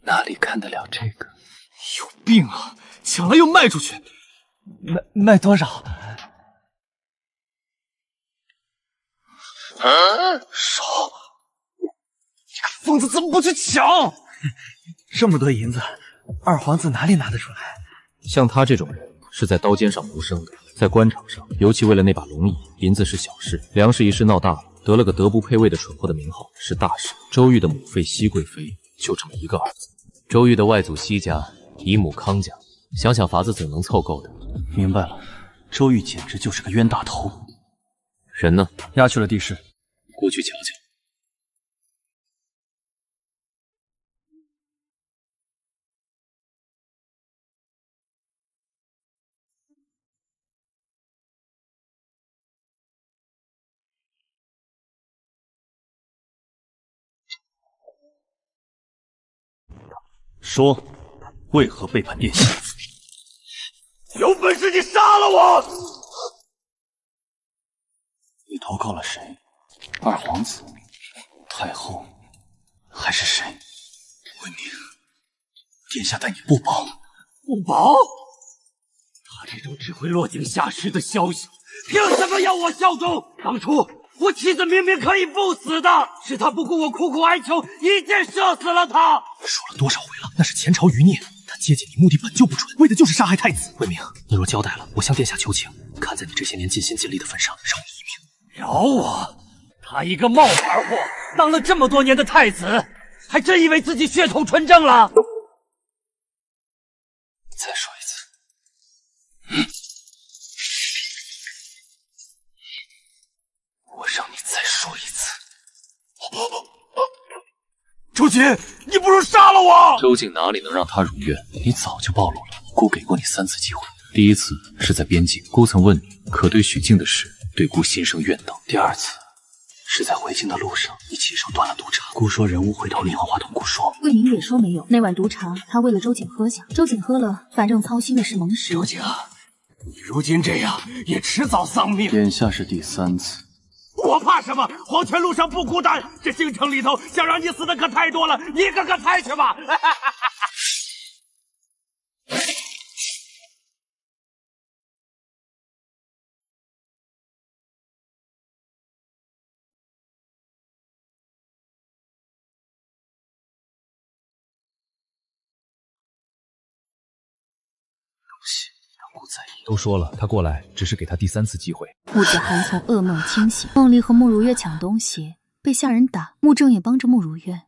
哪里看得了这个？有病啊！抢了又卖出去，卖多少？少！你个疯子怎么不去抢？这么多银子，二皇子哪里拿得出来？像他这种人是在刀尖上无声的，在官场上，尤其为了那把龙椅，银子是小事。梁氏一事闹大了，得了个德不配位的蠢货的名号，是大事。周玉的母妃熹贵妃就这么一个儿子，周玉的外祖熹家，姨母康家，想想法子怎能凑够的？明白了，周玉简直就是个冤大头。人呢？押去了地室。过去瞧瞧。说，为何背叛殿下？有本事你杀了我！你投靠了谁？二皇子、太后，还是谁？魏明，殿下待你不薄。不薄？他这种只会落井下石的消息，凭什么要我效忠？当初我妻子明明可以不死的，是他不顾我苦苦哀求，一箭射死了他。说了多少回了，那是前朝余孽，他接近你目的本就不纯，为的就是杀害太子。魏明，你若交代了，我向殿下求情，看在你这些年尽心尽力的份上，饶你一命。饶我？他一个冒牌货，当了这么多年的太子，还真以为自己血统纯正了？再说一次。我让你再说一次。周瑾，你不如杀了我！周瑾哪里能让他如愿？你早就暴露了。姑给过你3次机会，第一次是在边境，姑曾问你可对许靖的事对姑心生怨等；第二次是在回京的路上，你亲手端了毒茶，姑说人无回头莲花话同姑说。魏明也说没有，那碗毒茶他为了周瑾喝下，周瑾喝了，反正操心的是蒙氏。周瑾啊，你如今这样也迟早丧命。眼下是第3次。我怕什么？黄泉路上不孤单，这京城里头想让你死的可太多了，一个个猜去吧。都说了，他过来只是给他第3次机会。穆子涵从噩梦清醒，梦里和慕如月抢东西，被下人打，穆正也帮着慕如月。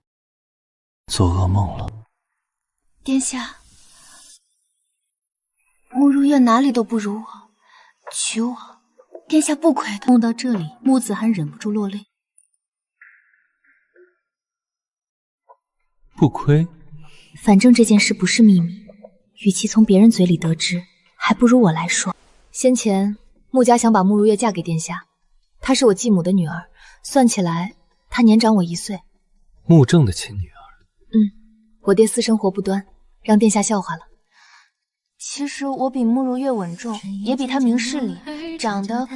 做噩梦了。殿下，慕如月哪里都不如我，求我，殿下不亏的。梦到这里，穆子涵忍不住落泪。不亏？反正这件事不是秘密，与其从别人嘴里得知，还不如我来说。先前穆家想把慕如月嫁给殿下，她是我继母的女儿，算起来她年长我1岁。穆正的亲女儿。我爹私生活不端，让殿下笑话了。其实我比慕如月稳重，也比她明事理，长得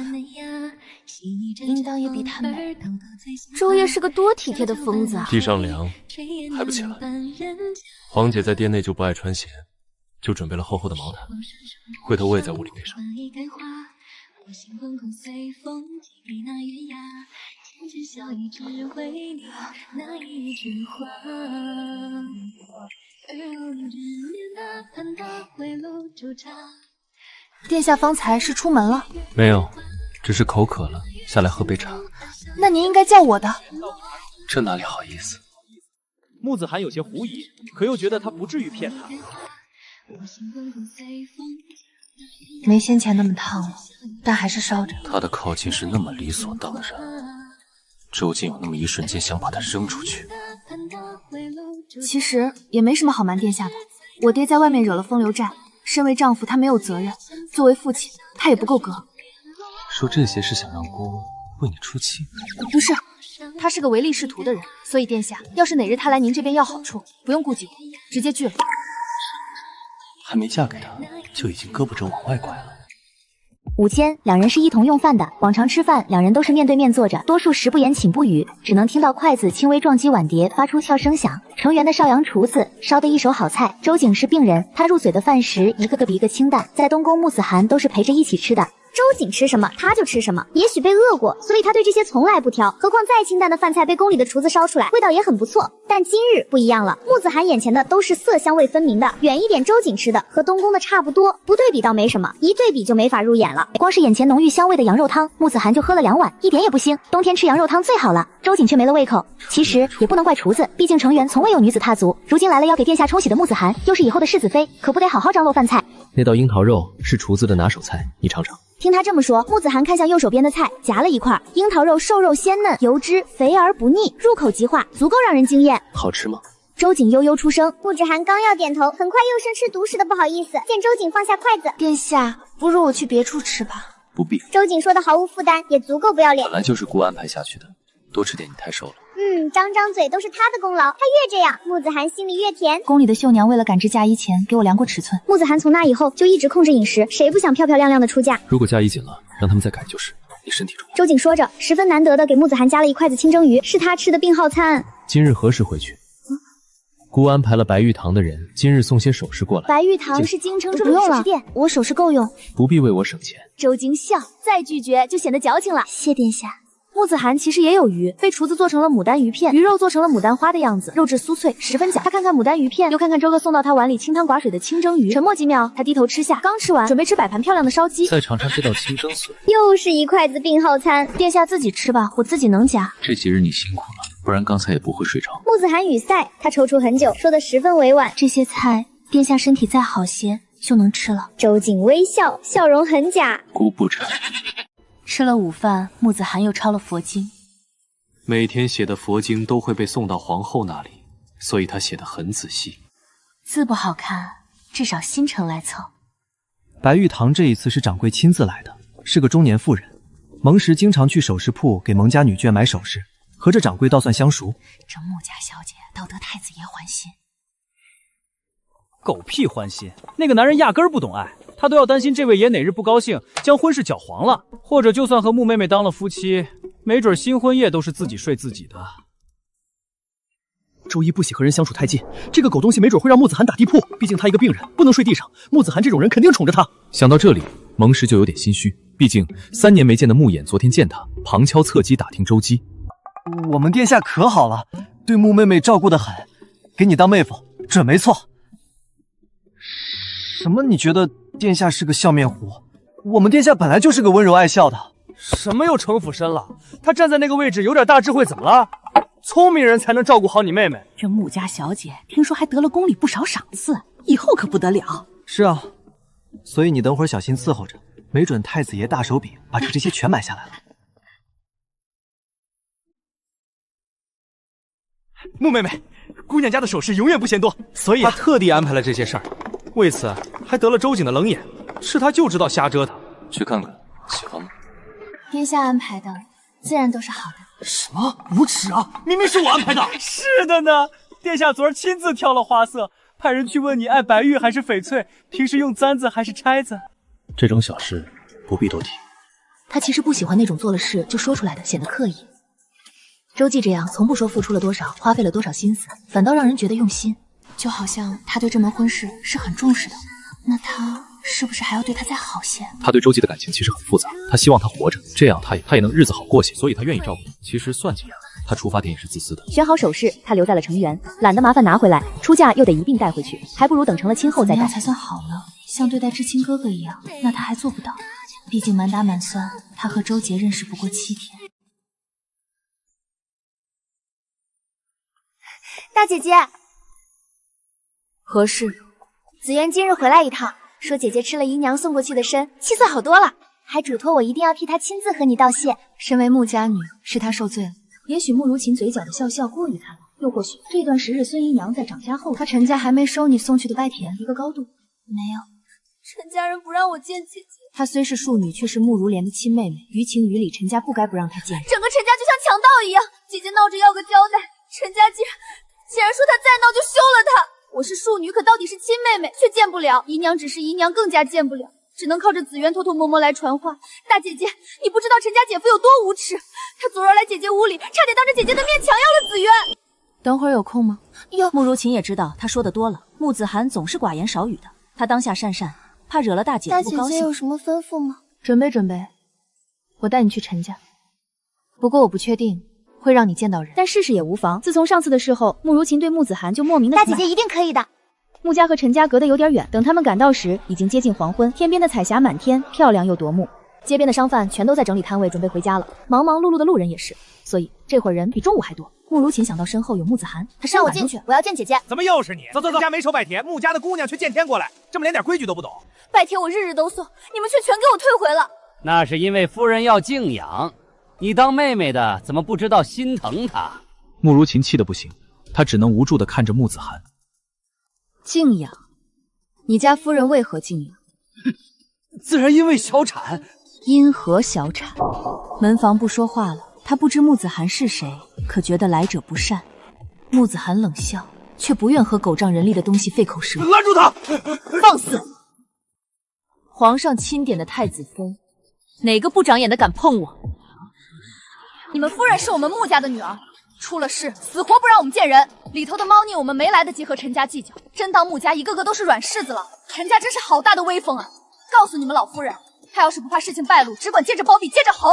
应当也比她美。周夜是个多体贴的疯子啊！地上凉，还不起来？皇姐在殿内就不爱穿鞋，就准备了厚厚的毛毯，回头我也在屋里备上。殿下方才是出门了？没有，只是口渴了，下来喝杯茶。那您应该叫我的。这哪里好意思？穆子涵有些狐疑，可又觉得他不至于骗他。没先前那么烫了，但还是烧着。他的靠近是那么理所当然，周瑾有那么一瞬间想把他扔出去。其实也没什么好瞒殿下的，我爹在外面惹了风流债，身为丈夫他没有责任，作为父亲他也不够格。说这些是想让姑为你出气？不是，他是个唯利是图的人，所以殿下要是哪日他来您这边要好处，不用顾忌，直接拒了。还没嫁给他，就已经胳膊肘往外拐了。午间，两人是一同用饭的。往常吃饭，两人都是面对面坐着，多数时不言寝不语，只能听到筷子轻微撞击碗碟，发出敲声响。成员的少阳厨子烧的一手好菜。周瑾是病人，他入嘴的饭食一个个比一个清淡，在东宫穆子涵都是陪着一起吃的。周瑾吃什么他就吃什么，也许被饿过，所以他对这些从来不挑。何况再清淡的饭菜被宫里的厨子烧出来，味道也很不错。但今日不一样了，穆子涵眼前的都是色香味分明的，远一点周瑾吃的和东宫的差不多，不对比倒没什么，一对比就没法入眼了。光是眼前浓郁香味的羊肉汤，穆子涵就喝了2碗，一点也不腥。冬天吃羊肉汤最好了，周瑾却没了胃口。其实也不能怪厨子，毕竟成员从未有女子踏足，如今来了要给殿下冲喜的穆子涵，又是以后的世子妃，可不得好好张罗饭菜。那道樱桃肉是厨子的拿手菜，你尝尝。听他这么说，穆子涵看向右手边的菜，夹了一块樱桃肉，瘦肉鲜嫩，油脂肥而不腻，入口即化，足够让人惊艳。好吃吗？周瑾悠悠出声，穆子涵刚要点头，很快又生吃独食的不好意思。见周瑾放下筷子，殿下，不如我去别处吃吧。不必。周瑾说的毫无负担，也足够不要脸。本来就是姑安排下去的，多吃点你太瘦了。张张嘴都是他的功劳，他越这样，穆子涵心里越甜。宫里的绣娘为了赶制嫁衣前给我量过尺寸，穆子涵从那以后就一直控制饮食，谁不想漂漂亮亮的出嫁？如果嫁衣紧了，让他们再改就是。你身体重要。周瑾说着，十分难得的给穆子涵加了一筷子清蒸鱼，是他吃的病号餐。今日何时回去？姑安排了白玉堂的人今日送些首饰过来。白玉堂是京城著名首饰店，我首饰够用，不必为我省钱。周瑾笑，再拒绝就显得矫情了。谢殿下。穆子涵其实也有鱼，被厨子做成了牡丹鱼片，鱼肉做成了牡丹花的样子，肉质酥脆，十分假。他看看牡丹鱼片，又看看周哥送到他碗里清汤寡水的清蒸鱼，沉默几秒，他低头吃下，刚吃完，准备吃摆盘漂亮的烧鸡。再尝尝这道清蒸笋，又是一筷子病号餐。殿下自己吃吧，我自己能夹。这几日你辛苦了，不然刚才也不会睡着。穆子涵语塞，他踌躇很久，说得十分委婉。这些菜，殿下身体再好些就能吃了。周瑾微笑，笑容很假。姑不馋。吃了午饭，穆子涵又抄了佛经。每天写的佛经都会被送到皇后那里，所以他写得很仔细。字不好看，至少心诚来凑。白玉堂这一次是掌柜亲自来的，是个中年妇人。蒙时经常去首饰铺给蒙家女眷买首饰，和这掌柜倒算相熟。这穆家小姐倒得太子爷欢心。狗屁欢心！那个男人压根儿不懂爱，他都要担心这位爷哪日不高兴，将婚事搅黄了。或者就算和穆妹妹当了夫妻，没准新婚夜都是自己睡自己的。周一不喜和人相处太近，这个狗东西没准会让穆子涵打地铺，毕竟他一个病人，不能睡地上。穆子涵这种人肯定宠着他。想到这里，蒙时就有点心虚，毕竟3年没见的穆衍昨天见他，旁敲侧击打听周姬。我们殿下可好了，对穆妹妹照顾得很，给你当妹夫准没错。什么？你觉得殿下是个笑面虎？我们殿下本来就是个温柔爱笑的。什么又城府深了？他站在那个位置有点大智慧，怎么了？聪明人才能照顾好你妹妹。这穆家小姐听说还得了宫里不少赏赐，以后可不得了。是啊，所以你等会儿小心伺候着，没准太子爷大手笔把这些全买下来了。穆妹妹，姑娘家的首饰永远不嫌多，所以她特地安排了这些事儿，为此还得了周瑾的冷眼，是她就知道瞎折腾。去看看，喜欢吗？殿下安排的，自然都是好的。什么无耻啊！明明是我安排的。是的呢，殿下昨儿亲自挑了花色，派人去问你爱白玉还是翡翠，平时用簪子还是钗子。这种小事不必多提。他其实不喜欢那种做了事就说出来的，显得刻意。周记这样从不说付出了多少，花费了多少心思，反倒让人觉得用心，就好像他对这门婚事是很重视的。那他是不是还要对他再好些？他对周姬的感情其实很复杂，他希望他活着，这样他也能日子好过些，所以他愿意照顾。其实算起来，他出发点也是自私的。选好首饰，他留在了城垣，懒得麻烦拿回来，出嫁又得一并带回去，还不如等成了亲后再带。怎么样才算好呢？像对待知亲哥哥一样，那他还做不到。毕竟满打满算，他和周杰认识不过7天。大姐姐，何事？紫渊今日回来一趟，说姐姐吃了姨娘送过去的参，气色好多了，还嘱托我一定要替她亲自和你道谢。身为穆家女，是她受罪了。也许慕如琴嘴角的笑笑过于她了，又或许这段时日孙姨娘在掌家后，她陈家还没收你送去的拜田一个高度。没有，陈家人不让我见姐姐。她虽是庶女，却是慕如莲的亲妹妹，于情于理，陈家不该不让她见。整个陈家就像强盗一样，姐姐闹着要个交代，陈家竟然说她再闹就休了她。我是庶女，可到底是亲妹妹，却见不了。姨娘只是姨娘，更加见不了，只能靠着紫渊偷偷摸摸来传话。大姐姐，你不知道陈家姐夫有多无耻，他昨儿来姐姐屋里，差点当着姐姐的面强要了紫渊。等会儿有空吗？有。慕如琴也知道他说的多了，穆子涵总是寡言少语的，他当下讪讪，怕惹了大姐不高兴。大姐姐有什么吩咐吗？准备，我带你去陈家。不过我不确定会让你见到人，但试试也无妨。自从上次的事后，慕如琴对穆子涵就莫名的。大姐姐一定可以的。穆家和陈家隔得有点远，等他们赶到时，已经接近黄昏，天边的彩霞满天，漂亮又夺目。街边的商贩全都在整理摊位，准备回家了。忙忙碌碌的路人也是，所以这会儿人比中午还多。慕如琴想到身后有穆子涵，她让我进去，我要见姐姐。怎么又是你？走，家没收拜田，穆家的姑娘却见天过来，这么连点规矩都不懂。拜田我日日都送，你们却全给我退回了。那是因为夫人要静养，你当妹妹的怎么不知道心疼她？慕如琴气得不行，她只能无助地看着穆子涵。静养？你家夫人为何静养？自然因为小产。因何小产？门房不说话了，他不知穆子涵是谁，可觉得来者不善。穆子涵冷笑，却不愿和狗仗人力的东西费口舌。拦住他！放肆！皇上钦点的太子妃，哪个不长眼的敢碰我？你们夫人是我们穆家的女儿，出了事死活不让我们见人。里头的猫腻我们没来得及和陈家计较，真当穆家一个个都是软柿子了。陈家真是好大的威风啊！告诉你们老夫人，他要是不怕事情败露，只管接着包庇，接着吼。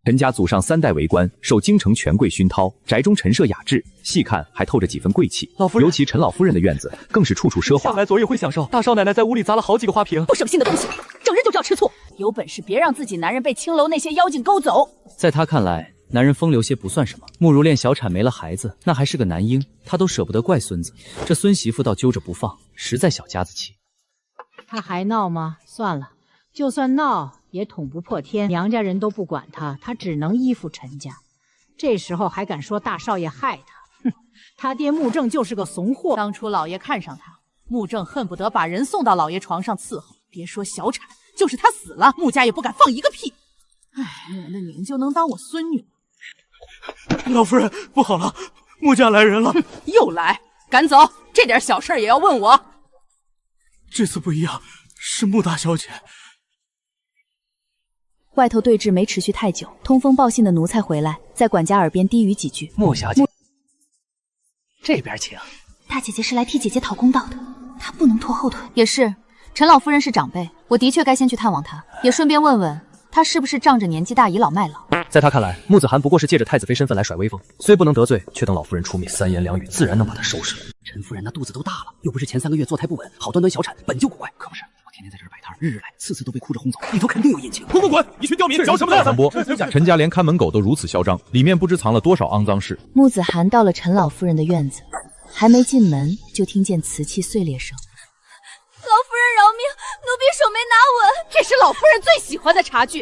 陈家祖上3代为官，受京城权贵熏陶，宅中陈设雅致，细看还透着几分贵气。老夫人，尤其陈老夫人的院子更是处处奢华。向来左也会享受，大少奶奶在屋里砸了好几个花瓶。不省心的东西，整人就知道吃醋。有本事别让自己男人被青楼那些妖精勾走。在他看来，男人风流些不算什么。慕如恋小产没了孩子，那还是个男婴，他都舍不得怪孙子，这孙媳妇倒揪着不放，实在小家子气。他还闹吗？算了，就算闹也捅不破天，娘家人都不管他，他只能依附陈家。这时候还敢说大少爷害他？哼，他爹穆正就是个怂货。当初老爷看上他，穆正恨不得把人送到老爷床上伺候。别说小产，就是他死了，穆家也不敢放一个屁。哎，你们的宁就能当我孙女？老夫人，不好了，穆家来人了！又来，赶走！这点小事也要问我？这次不一样，是穆大小姐。外头对峙没持续太久，通风报信的奴才回来，在管家耳边低语几句。穆小姐，这边请。大姐姐是来替姐姐讨公道的，她不能拖后腿。也是，陈老夫人是长辈，我的确该先去探望她，也顺便问问她是不是仗着年纪大倚老卖老。在他看来，穆子涵不过是借着太子妃身份来甩威风，虽不能得罪，却等老夫人出面，3言2语自然能把他收拾了。陈夫人那肚子都大了，又不是前3个月坐胎不稳，好端端小产本就古怪。可不是，我天天在这儿摆摊，日日来，次次都被哭着轰走，里头肯定有隐情。滚滚滚！你去刁民，嚼什么蛋？传播，陈家连看门狗都如此嚣张，里面不知藏了多少肮脏事。穆子涵到了陈老夫人的院子，还没进门，就听见瓷器碎裂声。老夫人饶命，奴婢手没拿稳。这是老夫人最喜欢的茶具，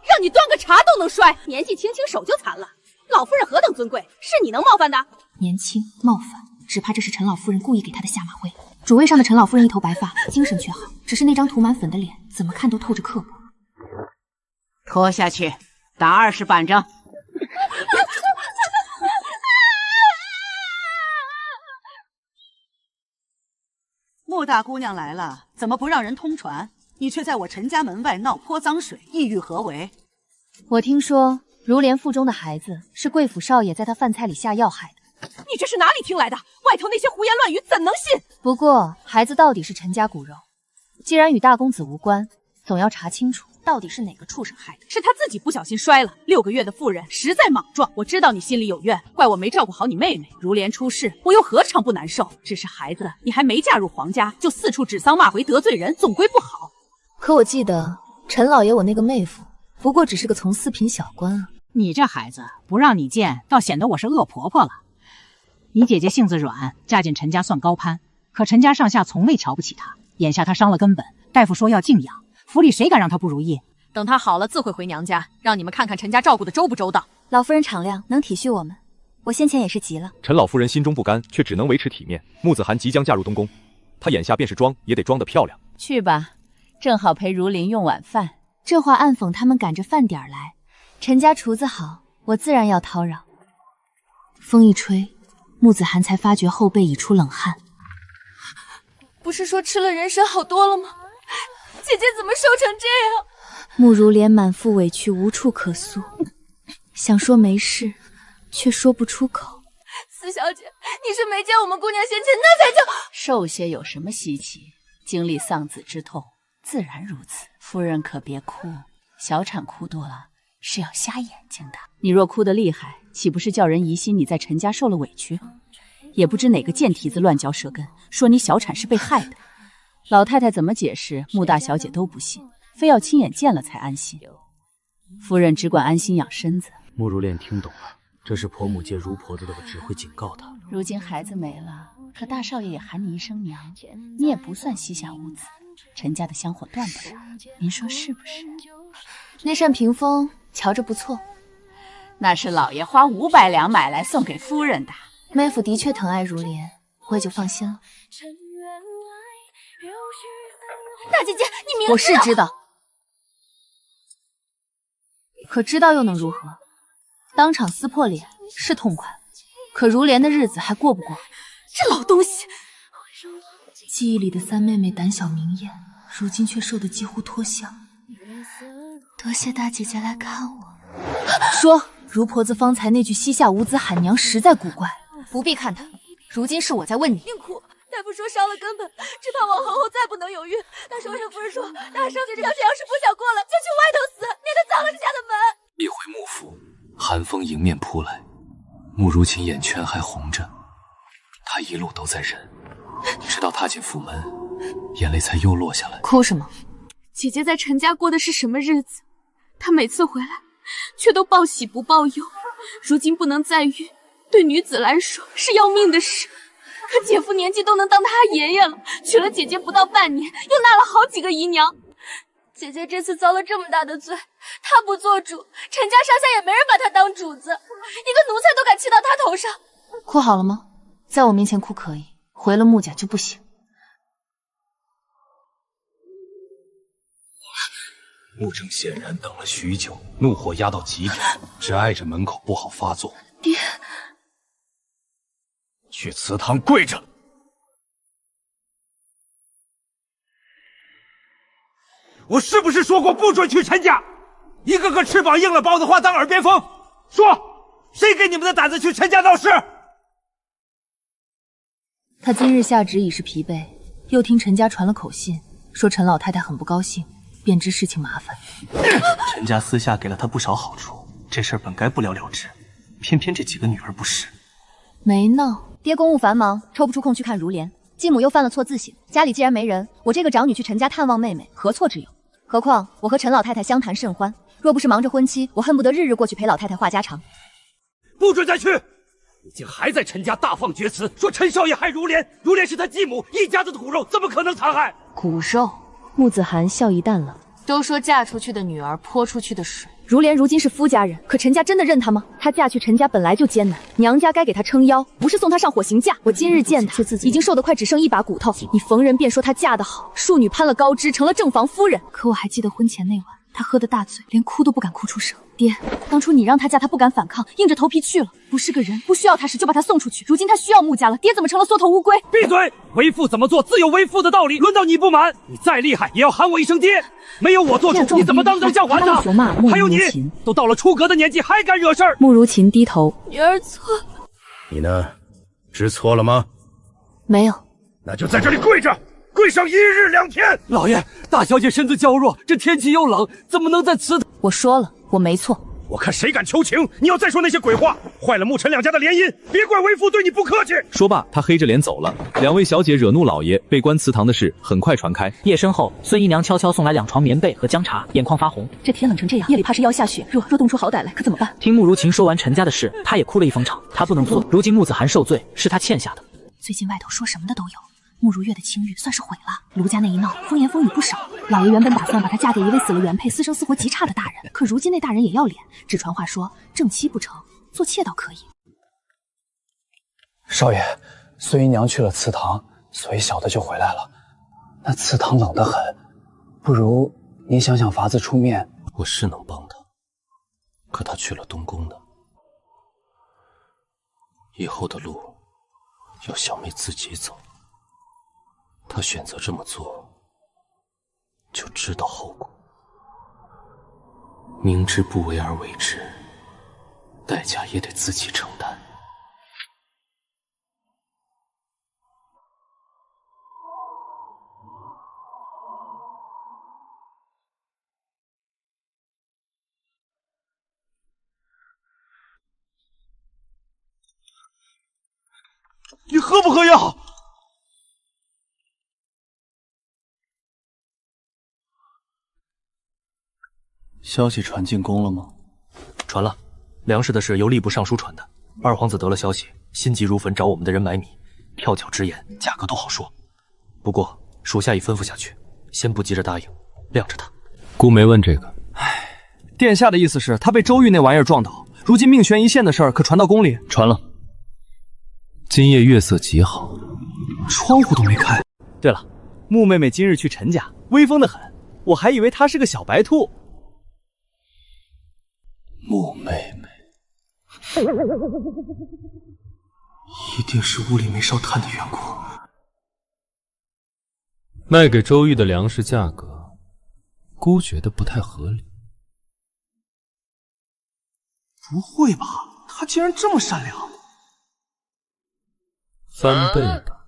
让你端个茶都能摔，年纪轻轻手就残了。老夫人何等尊贵，是你能冒犯的？年轻冒犯，只怕这是陈老夫人故意给他的下马威。主位上的陈老夫人一头白发，精神却好，只是那张涂满粉的脸，怎么看都透着刻薄。拖下去，打20板正。穆大姑娘来了，怎么不让人通传？你却在我陈家门外闹泼脏水，意欲何为？我听说如莲腹中的孩子是贵府少爷在她饭菜里下药害的。你这是哪里听来的？外头那些胡言乱语怎能信？不过孩子到底是陈家骨肉，既然与大公子无关，总要查清楚到底是哪个畜生害的。是他自己不小心摔了，6个月的妇人实在莽撞。我知道你心里有怨，怪我没照顾好你妹妹。如莲出事，我又何尝不难受？只是孩子，你还没嫁入皇家，就四处指桑骂槐，得罪人，总归不好。可我记得陈老爷我那个妹夫，不过只是个从4品小官啊。你这孩子不让你见，倒显得我是恶婆婆了。你姐姐性子软，嫁进陈家算高攀，可陈家上下从未瞧不起她。眼下她伤了根本，大夫说要静养，府里谁敢让她不如意？等她好了，自会回娘家，让你们看看陈家照顾的周不周到。老夫人敞亮，能体恤我们。我先前也是急了。陈老夫人心中不甘，却只能维持体面。穆子涵即将嫁入东宫，她眼下便是装，也得装得漂亮。去吧，正好陪如琳用晚饭。这话暗讽他们赶着饭点来。陈家厨子好，我自然要叨扰。风一吹，穆子涵才发觉后背已出冷汗。不是说吃了人参好多了吗？姐姐怎么瘦成这样？慕如莲满腹委屈，无处可诉，想说没事，却说不出口。四小姐，你是没见我们姑娘先前，那才叫瘦些有什么稀奇？经历丧子之痛，自然如此。夫人可别哭，小产哭多了是要瞎眼睛的。你若哭得厉害，岂不是叫人疑心你在陈家受了委屈？也不知哪个贱蹄子乱嚼舌根，说你小产是被害的。老太太怎么解释，穆大小姐都不信，非要亲眼见了才安心。夫人只管安心养身子。慕如恋听懂了，这是婆母借如婆子的只会警告她。如今孩子没了，可大少爷也喊你一声娘，你也不算膝下无子，陈家的香火断不了，您说是不是？那扇屏风瞧着不错，那是老爷花500两买来送给夫人的。妹夫的确疼爱如莲，我也就放心了。大姐姐，你明知道我是知道，可知道又能如何？当场撕破脸是痛快，可如莲的日子还过不过？这老东西！记忆里的三妹妹胆小明艳，如今却瘦得几乎脱相。多谢大姐姐来看我。说，如婆子方才那句膝下无子喊娘实在古怪。不必看她，如今是我在问你。宁苦，大夫说伤了根本，只怕往后再不能有孕。大首相夫人说，大少姐这条要是不想过了，就去外头死，免得脏了这家的门。一回幕府，寒风迎面扑来，慕如琴眼圈还红着，她一路都在忍，直到踏进府门，眼泪才又落下来。哭什么？姐姐在陈家过的是什么日子？她每次回来，却都报喜不报忧。如今不能再孕，对女子来说是要命的事。可姐夫年纪都能当他爷爷了，娶了姐姐不到半年，又纳了好几个姨娘。姐姐这次遭了这么大的罪，她不做主，陈家上下也没人把她当主子，一个奴才都敢气到她头上。哭好了吗？在我面前哭可以，回了穆家就不行。穆正显然等了许久，怒火压到极点，只碍着门口不好发作。爹，去祠堂跪着。我是不是说过不准去陈家？一个个翅膀硬了包的话当耳边风。说，谁给你们的胆子去陈家闹事？他今日下旨已是疲惫，又听陈家传了口信，说陈老太太很不高兴，便知事情麻烦。陈家私下给了他不少好处，这事儿本该不了了之，偏偏这几个女儿不是。没闹，爹公务繁忙，抽不出空去看如莲。继母又犯了错自省，家里既然没人，我这个长女去陈家探望妹妹，何错之有？何况我和陈老太太相谈甚欢，若不是忙着婚期，我恨不得日日过去陪老太太话家常。不准再去！你竟还在陈家大放厥词，说陈少爷害如莲，如莲是他继母，一家子的骨肉，怎么可能残害？骨肉？穆子涵笑意淡冷。都说嫁出去的女儿泼出去的水。如莲如今是夫家人，可陈家真的认她吗？她嫁去陈家本来就艰难，娘家该给她撑腰，不是送她上火刑架。我今日见她，已经瘦得快只剩一把骨头。你逢人便说她嫁得好，庶女攀了高枝，成了正房夫人。可我还记得婚前那晚，她喝得大醉，连哭都不敢哭出声。爹，当初你让她嫁，她不敢反抗，硬着头皮去了。不是个人，不需要她时就把她送出去。如今她需要穆家了，爹怎么成了缩头乌龟？闭嘴！为父怎么做，自有为父的道理。轮到你不满，你再厉害也要喊我一声爹。没有我做主，你怎么当得叫还呢？还有你，都到了出阁的年纪，还敢惹事儿？慕如琴低头，女儿错了。你呢？知错了吗？没有。那就在这里跪着，跪上1日2天。老爷，大小姐身子娇弱，这天气又冷，怎么能在祠堂？我说了，我没错。我看谁敢求情！你要再说那些鬼话，坏了穆陈两家的联姻，别怪为父对你不客气。说罢，他黑着脸走了。两位小姐惹怒老爷，被关祠堂的事很快传开。夜深后，孙姨娘悄悄送来2床棉被和姜茶，眼眶发红。这天冷成这样，夜里怕是要下雪，若冻出好歹来，可怎么办？听慕如琴说完陈家的事，她也哭了一风场。她不能做，如今穆子涵受罪，是她欠下的。最近外头说什么的都有。慕如月的清誉算是毁了，卢家那一闹，风言风语不少。老爷原本打算把她嫁给一位死了原配、私生私活极差的大人，可如今那大人也要脸，只传话说正妻不成，做妾倒可以。少爷，孙姨娘去了祠堂，所以小的就回来了。那祠堂冷得很，不如你想想法子出面。我是能帮她，可她去了东宫的，以后的路要小妹自己走。她选择这么做，就知道后果。明知不为而为之，代价也得自己承担。你喝不喝药？消息传进宫了吗？传了，粮食的事由吏部尚书传的。二皇子得了消息，心急如焚，找我们的人买米，跳脚直言，价格都好说。不过属下已吩咐下去，先不急着答应，晾着他。姑没问这个。殿下的意思是，他被周玉那玩意儿撞倒，如今命悬一线的事儿可传到宫里？传了。今夜月色极好，窗户都没开。对了，穆妹妹今日去陈家，威风得很，我还以为她是个小白兔。穆妹妹，一定是屋里没烧炭的缘故。卖给周玉的粮食价格，姑觉得不太合理。不会吧？他竟然这么善良？3倍吧。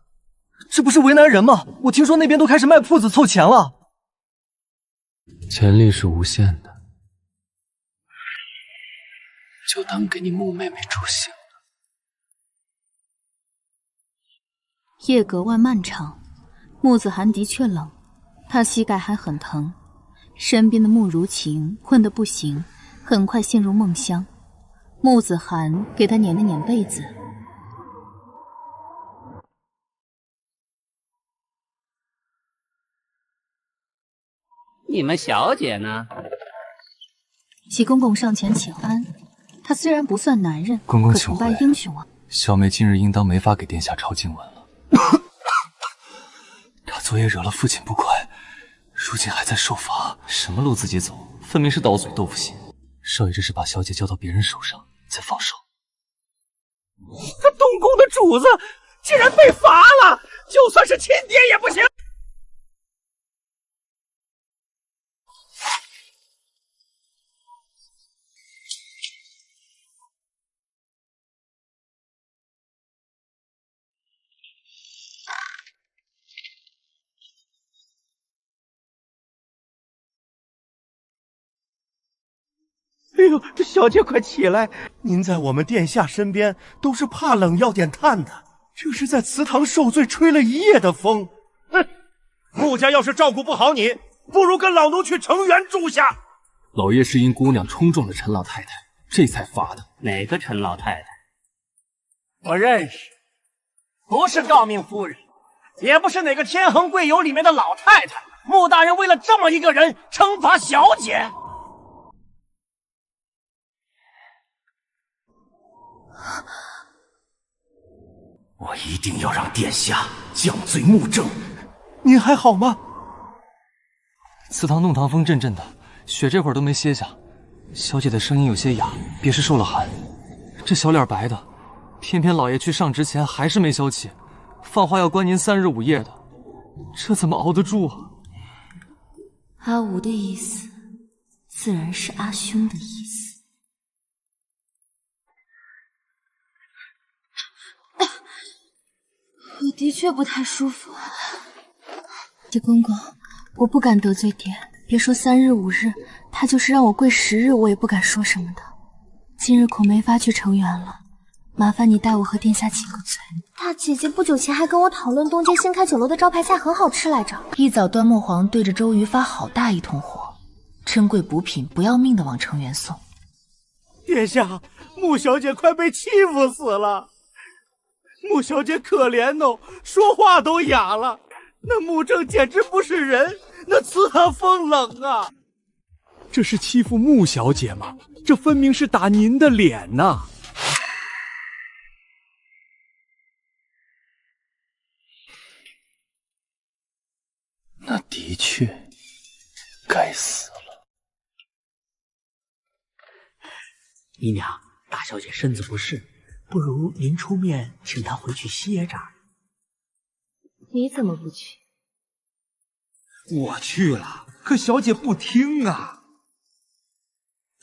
这不是为难人吗？我听说那边都开始卖铺子凑钱了。潜力是无限的，就当给你穆妹妹助兴了。夜格外漫长，穆子涵的确冷，他膝盖还很疼。身边的穆如晴困得不行，很快陷入梦乡。穆子涵给他捻了捻被子。你们小姐呢？喜公公上前请安。他虽然不算男人，公公可崇拜英雄啊。小妹今日应当没法给殿下抄经文了。他昨夜惹了父亲不快，如今还在受罚。什么路自己走，分明是刀嘴豆腐心。少爷这是把小姐交到别人手上，再放手。这东宫的主子竟然被罚了，就算是亲爹也不行。哎呦，小姐快起来！您在我们殿下身边都是怕冷要点炭的，这是在祠堂受罪吹了一夜的风。哼！穆家要是照顾不好你，不如跟老奴去城垣住下。老爷是因姑娘冲撞了陈老太太，这才罚的。哪个陈老太太？我认识，不是诰命夫人，也不是哪个天恒贵友里面的老太太。穆大人为了这么一个人惩罚小姐。我一定要让殿下降罪穆正。您还好吗？祠堂弄堂风阵阵的，雪这会儿都没歇下。小姐的声音有些哑，别是受了寒。这小脸白的，偏偏老爷去上职前还是没消气，放话要关您3日5夜的，这怎么熬得住啊？阿吴的意思，自然是阿兄的意思。我的确不太舒服。谢公公，我不敢得罪爹，别说3日5日，他就是让我跪10日，我也不敢说什么的。今日恐没法去城垣了，麻烦你带我和殿下请个罪。大姐姐不久前还跟我讨论东街新开酒楼的招牌菜很好吃来着。一早端木皇对着周瑜发好大一通火，珍贵补品不要命的往城垣送。殿下，穆小姐快被欺负死了。穆小姐可怜哦，说话都哑了。那穆正简直不是人，那祠堂风冷啊！这是欺负穆小姐吗？这分明是打您的脸呐！那的确该死了。姨娘，大小姐身子不适，不如您出面请她回去歇着。你怎么不去？我去了，可小姐不听啊。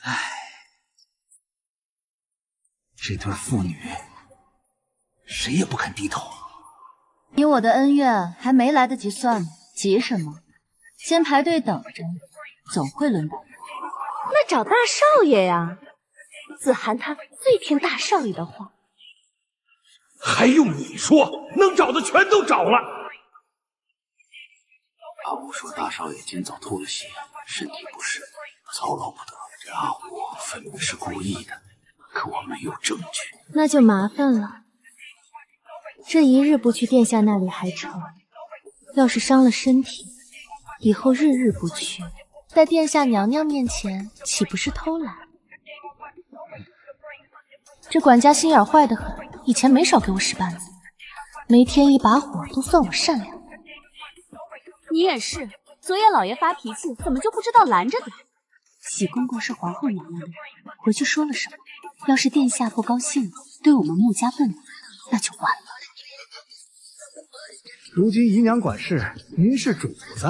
唉，这对父女谁也不肯低头。你我的恩怨还没来得及算呢，急什么？先排队等着，总会轮到。那找大少爷呀，子涵他最听大少爷的话。还用你说？能找的全都找了。阿武说大少爷今早吐了血，身体不适，操劳不得。这阿武分明是故意的，可我没有证据。那就麻烦了。这一日不去殿下那里还成，要是伤了身体，以后日日不去，在殿下娘娘面前岂不是偷懒？这管家心眼坏得很，以前没少给我使绊子，没添一把火都算我善良。你也是，昨夜老爷发脾气，怎么就不知道拦着点？喜公公是皇后娘娘的人，回去说了什么？要是殿下不高兴了，对我们穆家不满，那就完了。如今姨娘管事，您是主子，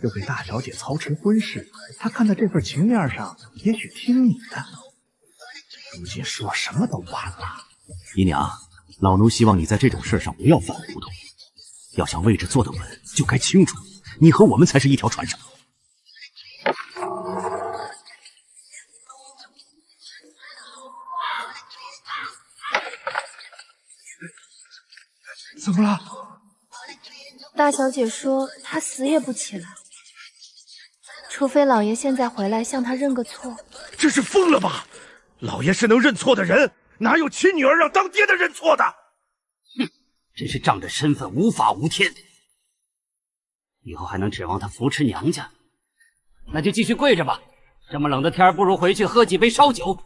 又给大小姐操持婚事，她看在这份情面上，也许听你的。如今说什么都晚了。姨娘，老奴希望你在这种事上不要犯糊涂。要想位置坐得稳，就该清楚，你和我们才是一条船上。怎么了？大小姐说她死也不起来，除非老爷现在回来向她认个错。这是疯了吧？老爷是能认错的人，哪有亲女儿让当爹的认错的？哼，真是仗着身份无法无天。以后还能指望他扶持娘家？那就继续跪着吧。这么冷的天，不如回去喝几杯烧酒。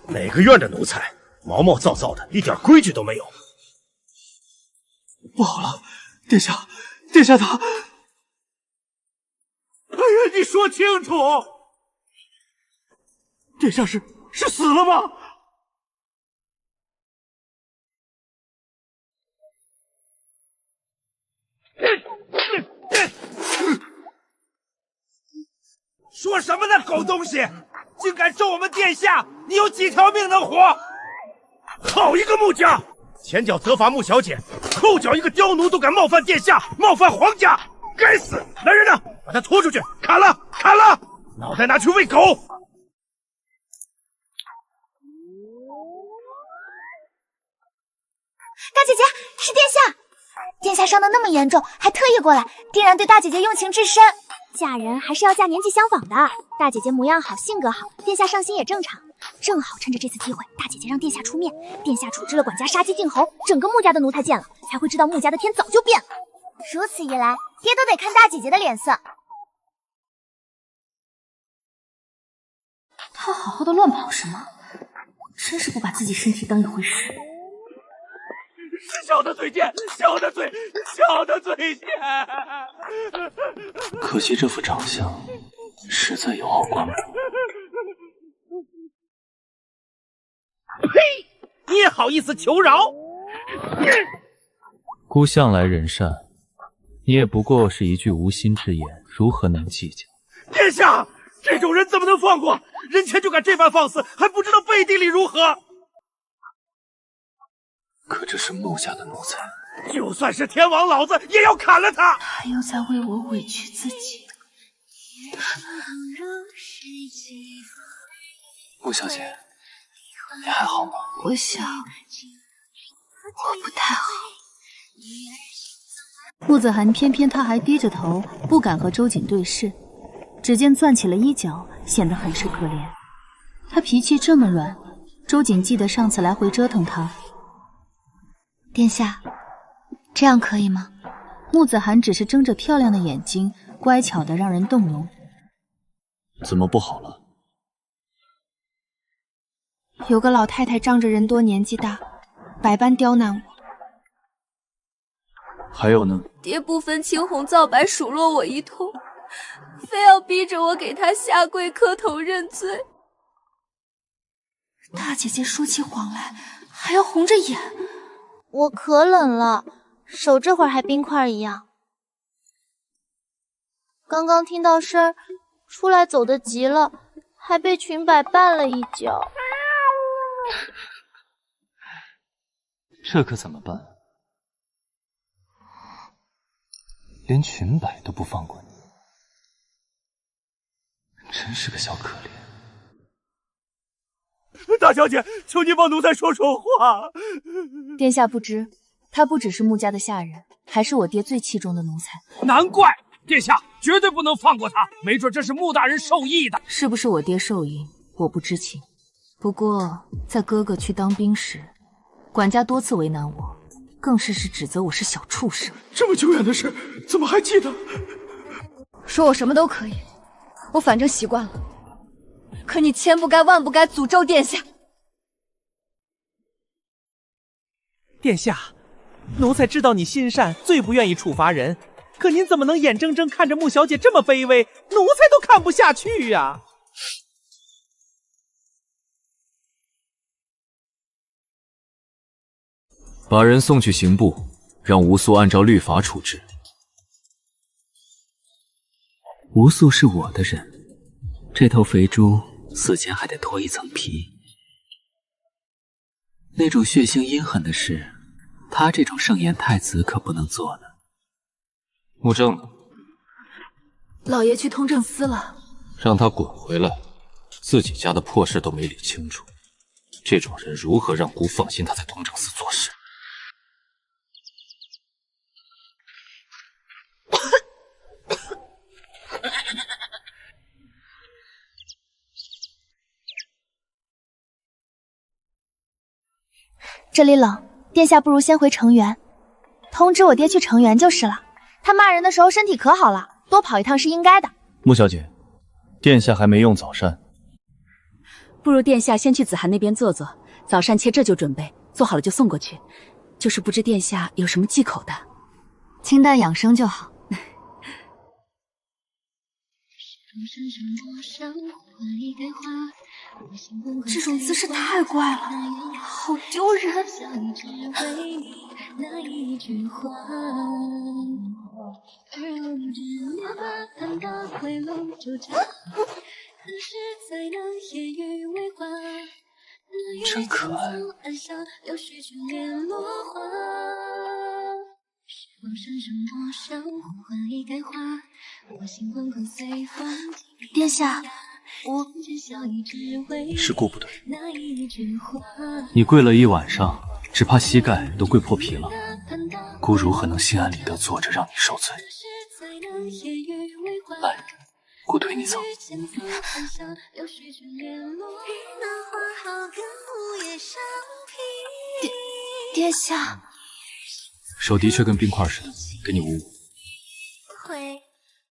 哪个院的奴才，毛毛躁躁的，一点规矩都没有。不好了，殿下，殿下他……哎呀，你说清楚，殿下是死了吗？说什么呢，狗东西！竟敢咒我们殿下！你有几条命能活？好一个穆家！前脚责罚穆小姐，后脚一个刁奴都敢冒犯殿下，冒犯皇家！该死！来人呐，把他拖出去，砍了，砍了！脑袋拿去喂狗！大姐姐，是殿下！殿下伤得那么严重，还特意过来，定然对大姐姐用情至深。嫁人还是要嫁年纪相仿的，大姐姐模样好，性格好，殿下上心也正常。正好趁着这次机会，大姐姐让殿下出面，殿下处置了管家，杀鸡儆猴，整个穆家的奴才见了，才会知道穆家的天早就变了。如此一来，爹都得看大姐姐的脸色。他好好的乱跑什么？真是不把自己身体当一回事。是小的嘴贱，小的嘴贱。可惜这副长相实在有好观摩。呸！你也好意思求饶？孤向来人善，你也不过是一句无心之言，如何能计较？殿下，这种人怎么能放过？人前就敢这般放肆，还不知道背地里如何？可这是穆家的奴才，就算是天王老子也要砍了他！他又在为我委屈自己。穆小姐，你还好吗？我想，我不太好。穆子涵偏偏他还低着头，不敢和周瑾对视，只见攥起了衣角，显得很是可怜。他脾气这么软，周瑾记得上次来回折腾他。殿下，这样可以吗？穆子涵只是睁着漂亮的眼睛，乖巧的让人动容。怎么不好了？有个老太太仗着人多年纪大，百般刁难我。还有呢？爹不分青红皂白数落我一通，非要逼着我给他下跪磕头认罪。大姐姐说起谎来还要红着眼。我可冷了，手这会儿还冰块一样。刚刚听到声儿，出来走得急了，还被裙摆绊了一脚。这可怎么办？连裙摆都不放过你，真是个小可怜。大小姐，求你帮奴才说说话。殿下不知，他不只是穆家的下人，还是我爹最器重的奴才。难怪殿下绝对不能放过他，没准这是穆大人授意的。是不是我爹授意，我不知情。不过在哥哥去当兵时，管家多次为难我，更是指责我是小畜生。这么久远的事，怎么还记得？说我什么都可以，我反正习惯了。可你千不该万不该诅咒殿下。殿下，奴才知道你心善，最不愿意处罚人，可您怎么能眼睁睁看着穆小姐这么卑微，奴才都看不下去呀！把人送去刑部，让吴素按照律法处置。吴素是我的人，这头肥猪死前还得脱一层皮。那种血腥阴狠的事，他这种圣颜太子可不能做的。穆正呢？老爷去通政司了。让他滚回来，自己家的破事都没理清楚，这种人如何让姑放心他在通政司做事？这里冷，殿下不如先回城垣，通知我爹去城垣就是了。他骂人的时候身体可好了，多跑一趟是应该的。穆小姐，殿下还没用早膳，不如殿下先去子涵那边坐坐，早膳妾这就准备，做好了就送过去。就是不知殿下有什么忌口的，清淡养生就好。这种姿势太怪了，好丢人。真可爱。殿下，是姑不对，你跪了一晚上，只怕膝盖都跪破皮了。姑如何能心安理得坐着让你受罪？来，姑推你走。殿下，手的确跟冰块似的，给你捂捂。